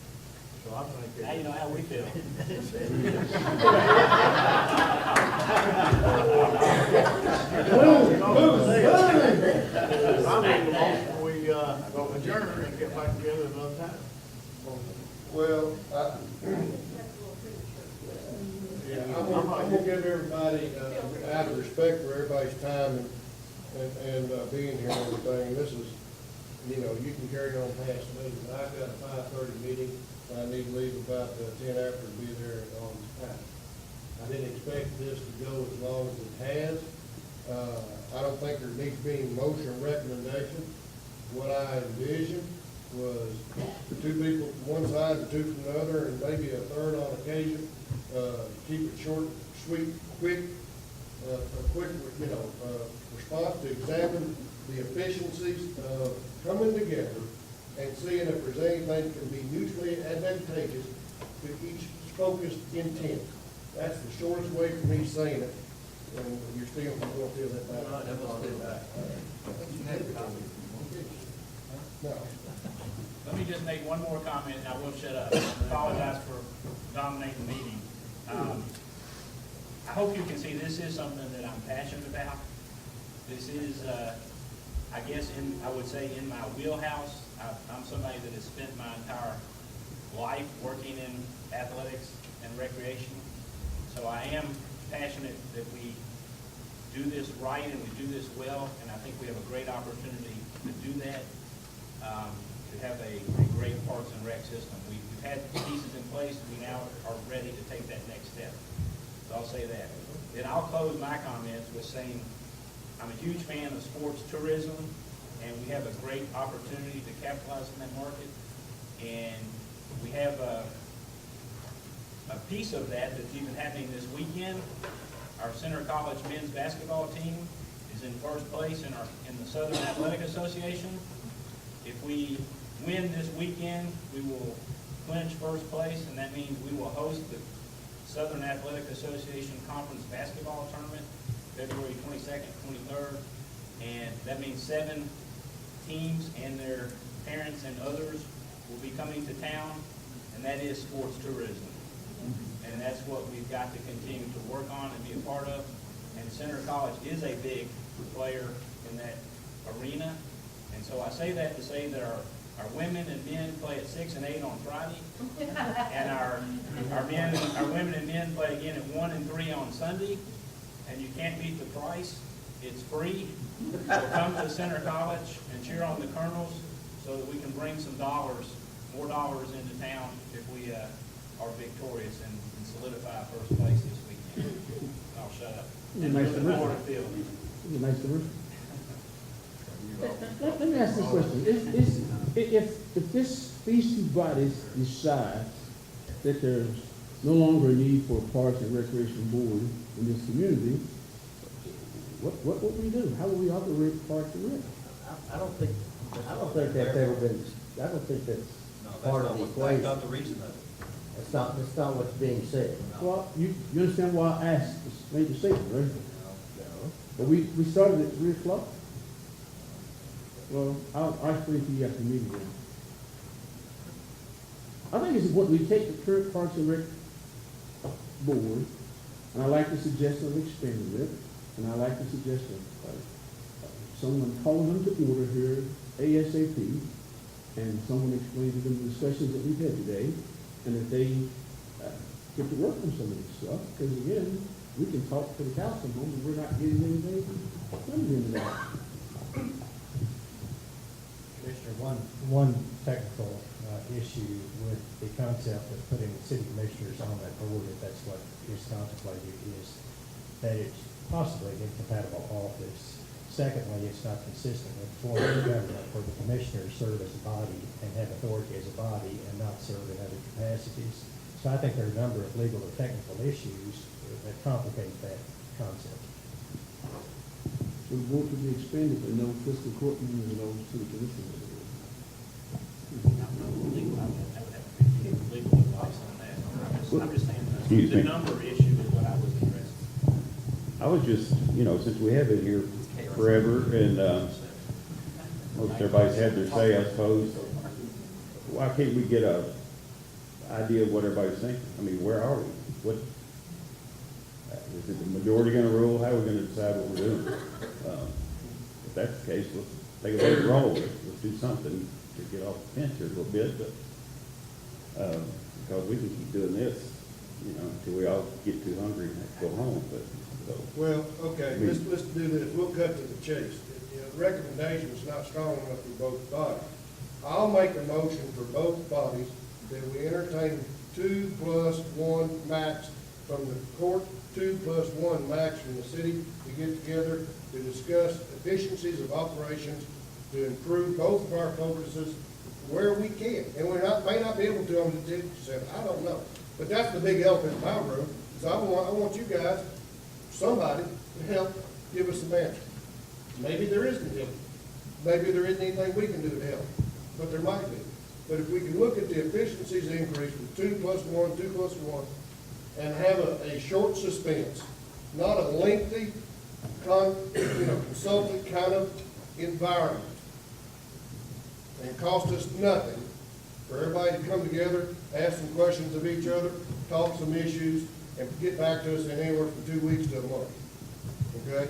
So I think. Now you know how we feel. We adjourn and get back together another time. Well, I'm gonna give everybody, out of respect for everybody's time and being here and everything, this is, you can carry on past me, but I've got a 5:30 meeting, and I need to leave about 10 after to be there on time. I didn't expect this to go as long as it has. I don't think there needs to be any motion recommendation. What I envisioned was 2 people from one side and 2 from the other, and maybe a third on occasion. Keep it short, sweet, quick, a quick, response to examine the efficiencies of coming together and seeing if there's anything that can be mutually advantageous to each focused intent. That's the shortest way for me saying it, and you're still going to feel that back. No. Let me just make one more comment, and I will shut up. I apologize for dominating the meeting. I hope you can see this is something that I'm passionate about. This is, I guess, I would say in my wheelhouse. I'm somebody that has spent my entire life working in athletics and recreation. So I am passionate that we do this right and we do this well, and I think we have a great opportunity to do that. To have a great Parks and Rec system. We've had pieces in place, we now are ready to take that next step. So I'll say that. Then I'll close my comments with saying I'm a huge fan of sports tourism, and we have a great opportunity to capitalize on that market. And we have a piece of that that's even happening this weekend. Our Center College men's basketball team is in first place in the Southern Athletic Association. If we win this weekend, we will clinch first place, and that means we will host the Southern Athletic Association Conference Basketball Tournament, February 22nd, 23rd, and that means 7 teams and their parents and others will be coming to town, and that is sports tourism. And that's what we've got to continue to work on and be a part of. And Center College is a big player in that arena. And so I say that to say that our women and men play at 6 and 8 on Friday, and our women and men play again at 1 and 3 on Sunday. And you can't beat the price; it's free. So come to Center College and cheer on the Colonels, so that we can bring some more dollars into town if we are victorious in solidify first place this weekend. I'll shut up. Nice diversity. Field. Nice diversity. Let me ask this question. If these two bodies decide that there's no longer a need for a Parks and Recreation Board in this community, what would we do? How would we operate Parks and Rec? I don't think that's ever been, I don't think that's part of the equation. That's not the reason of it. That's not what's being said. Well, you understand why I asked, made the statement, right? But we started at 3 o'clock? Well, I'll explain to you after the meeting then. I think it's important we take the current Parks and Rec board, and I like the suggestion of expanding it, and I like the suggestion of someone calling them to order here ASAP, and someone explaining to them the discussions that we've had today, and that they get to work on some of this stuff, because again, we can talk to the council home, and we're not getting anything from them today. Commissioner, one technical issue with the concept of putting city commissioners on that board, if that's what is contemplated, is that it's possibly an incompatible office. Secondly, it's not consistent with form of government where the commissioners serve as a body and have authority as a body and not serve in other capacities. So I think there are a number of legal or technical issues that complicate that concept. So the board could be expanded, but no fiscal court members and no city commissioners. Legal advice on that. I'm just saying, the number issue is what I was addressing. I was just, since we have been here forever and, most everybody's had their say, I suppose, why can't we get a idea of what everybody's thinking? I mean, where are we? What, is it the majority gonna rule? How are we gonna decide what we're doing? If that's the case, let's take a big roll. Let's do something to get off the fence here a little bit, but, because we can keep doing this, until we all get too hungry and have to go home, but, so. Well, okay, let's do this, we'll cut to the chase. The recommendation is not strong enough for both bodies. I'll make a motion for both bodies that we entertain 2 + 1 max from the court, 2 + 1 max from the city to get together to discuss efficiencies of operations to improve both of our focuses where we can. And may not be able to on the 10%, I don't know. But that's the big elephant in my room, is I want you guys, somebody, to help give us some answers. Maybe there isn't help. Maybe there isn't anything we can do to help, but there might be. But if we can look at the efficiencies increase from 2 + 1, 2 + 1, and have a short suspense, not a lengthy, consultant kind of environment, and cost us nothing for everybody to come together, ask some questions of each other, talk some issues, and get back to us in anywhere from 2 weeks to a month. Okay?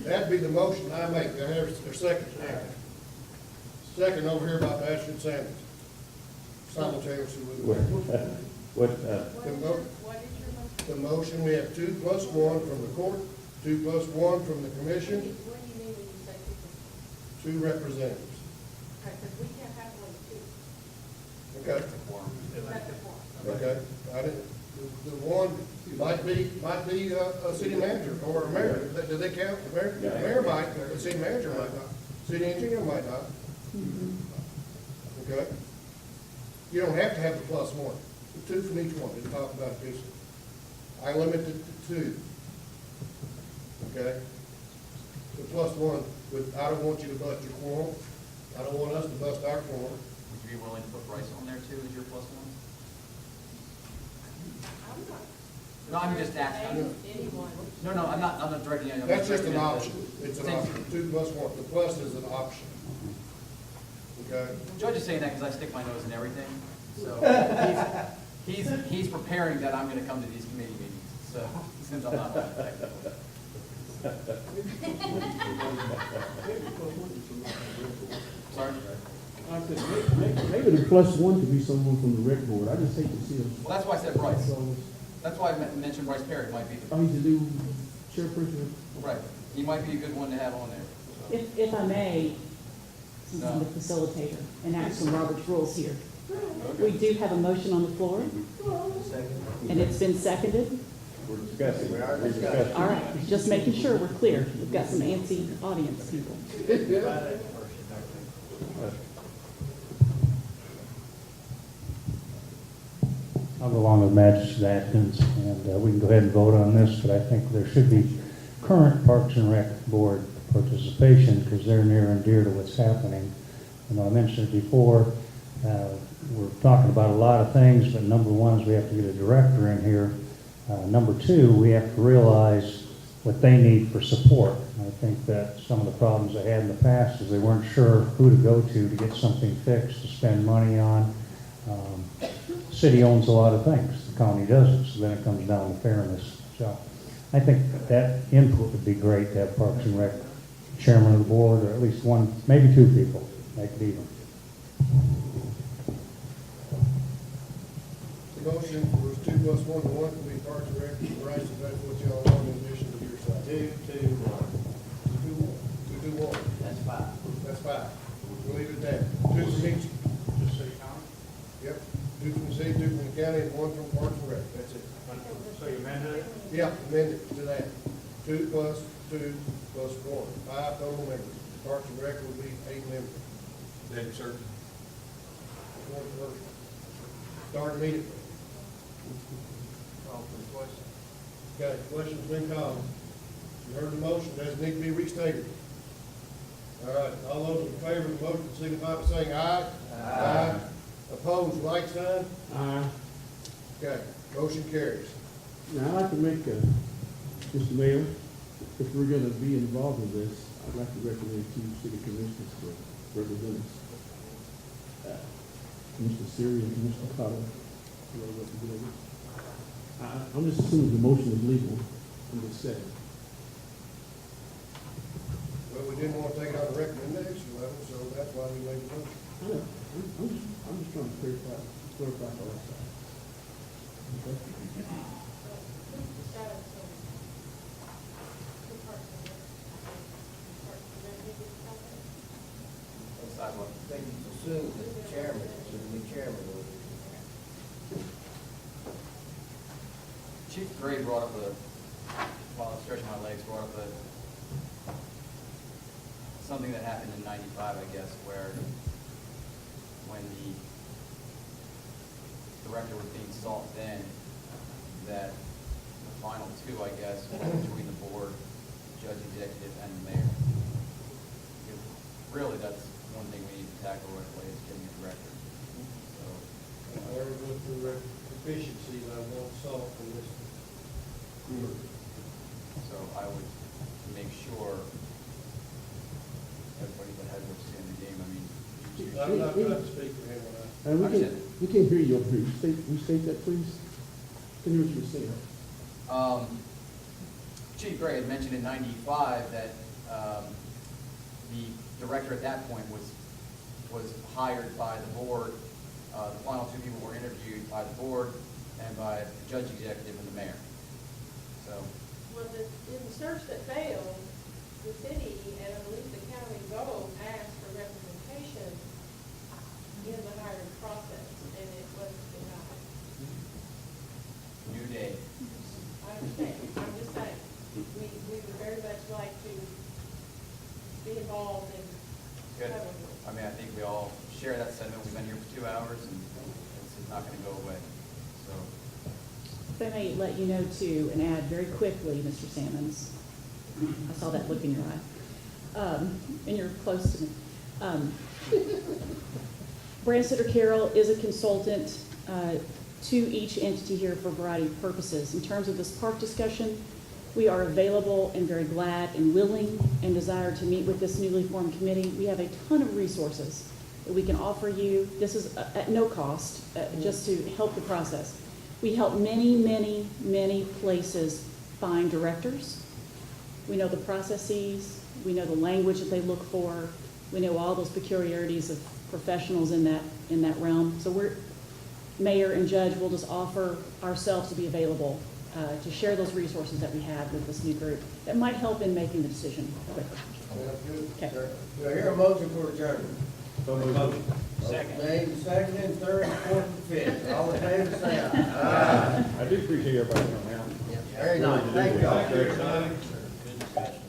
That'd be the motion I make. I have a second. Second over here by Ashton Sanders. Simultaneously with What is your motion? the motion, we have 2 + 1 from the court, 2 + 1 from the commission, What do you mean when you say 2? 2 representatives. Okay, because we can't have one of 2. Okay? That's the form. Okay, I didn't, the one might be a city manager or a mayor. Do they count? The mayor, the mayor might, the city manager might not, city engineer might not. Okay? You don't have to have the +1, 2 from each one, to talk about this. I limit it to 2. Okay? The +1, I don't want you to bust your quorum. I don't want us to bust our quorum. Would you be willing to put Bryce on there too as your +1? No, I'm just asking. Anyone. No, I'm not directing anyone. That's just an option. It's an option. 2 + 1. The plus is an option. Okay? Judge is saying that because I stick my nose in everything. So he's preparing that I'm going to come to these committee meetings. So since I'm not technical. Sorry? I said, maybe the +1 could be someone from the rec board. I just hate to see them. Well, that's why I said Bryce. That's why I mentioned Bryce Perry might be. Oh, he's the new chairperson? Right. He might be a good one to have on there. If I may, since I'm the facilitator, enact some Robert's rules here. We do have a motion on the floor, and it's been seconded. We're discussing. We're discussing. All right, just making sure we're clear. We've got some antsy audience people. I'll go along with Magistrate Atkins, and we can go ahead and vote on this, but I think there should be current Parks and Rec Board participation, because they're near and dear to what's happening. You know, I mentioned it before, we're talking about a lot of things, but number one is we have to get a director in here. Number two, we have to realize what they need for support. I think that some of the problems they had in the past is they weren't sure who to go to get something fixed, to spend money on. City owns a lot of things, the county doesn't, so then it comes down to fairness. So I think that input would be great to have Parks and Rec chairman of the board, or at least one, maybe two people, make it even. The motion was 2 + 1 to 1 to be Parks and Rec, right, so that's what y'all want in addition to your side. 2, 2, 1. 2 to 1. That's 5. That's 5. We'll leave it at that. 2 from each. Just city county? Yep. 2 from the city, 2 from the county, and 1 from Parks and Rec. That's it. So you amended it? Yeah, amend it to that. 2 + 2 + 1. 5 total members. Parks and Rec will be 8 members. Dave, sir. Start immediately. Call for the question. Okay, question's been called. You heard the motion, does it need to be restated? All right, all those in favor of the motion, signify by saying aye. Aye. Opposed, like sign? Okay, motion carries. Now, I'd like to make, Mr. Mayor, if we're gonna be involved in this, I'd like to recommend 2 city commissioners to represent us. Mr. Siri and Mr. Cottle. I'm just assuming the motion is legal. I'm just saying. Well, we didn't want to take it on the recommendation level, so that's why we made the motion. I know. I'm just trying to clarify for our side. Okay? I think it's assumed that the chairman, so the new chairman will. Chief Gray brought up while I was stretching my legs, brought up something that happened in '95, I guess, where when the director was being sought then, that the final 2, I guess, were between the board, judge executive, and the mayor. Really, that's one thing we need to tackle right away is getting a director. So, However, with the efficiencies, I won't solve for this group. so I would make sure everybody that has their skin in the game, I mean, I'm not trying to speak for him when I. And we can't hear you up here. Restate that, please. Can you hear what you're saying? Chief Gray had mentioned in '95 that the director at that point was hired by the board. The final 2 people were interviewed by the board and by the judge executive and the mayor. So, Well, in the search that failed, the city and I believe the county both asked for representation in the hiring process, and it was denied. new day. I understand, I'm just saying, we would very much like to be involved in Good. having one. I mean, I think we all share that sentiment. We've been here for 2 hours and this is not going to go away. So, If I may let you know too, and add very quickly, Mr. Sammons, I saw that look in your eye, and you're close to me. Brand Sitter Carroll is a consultant to each entity here for a variety of purposes. In terms of this park discussion, we are available and very glad and willing and desire to meet with this newly formed committee. We have a ton of resources that we can offer you. This is at no cost, just to help the process. We help many, many, many places find directors. We know the processes, we know the language that they look for, we know all those peculiarities of professionals in that realm. So we're, mayor and judge, will just offer ourselves to be available to share those resources that we have with this new group that might help in making the decision quicker. Sounds good. Okay. Do I hear a motion for adjournment? So moved. Second. Made, second, third, fourth, and fifth. All in favor, say aye. I do appreciate everybody coming out. Very nice, thank you all. Very nice. Good discussion.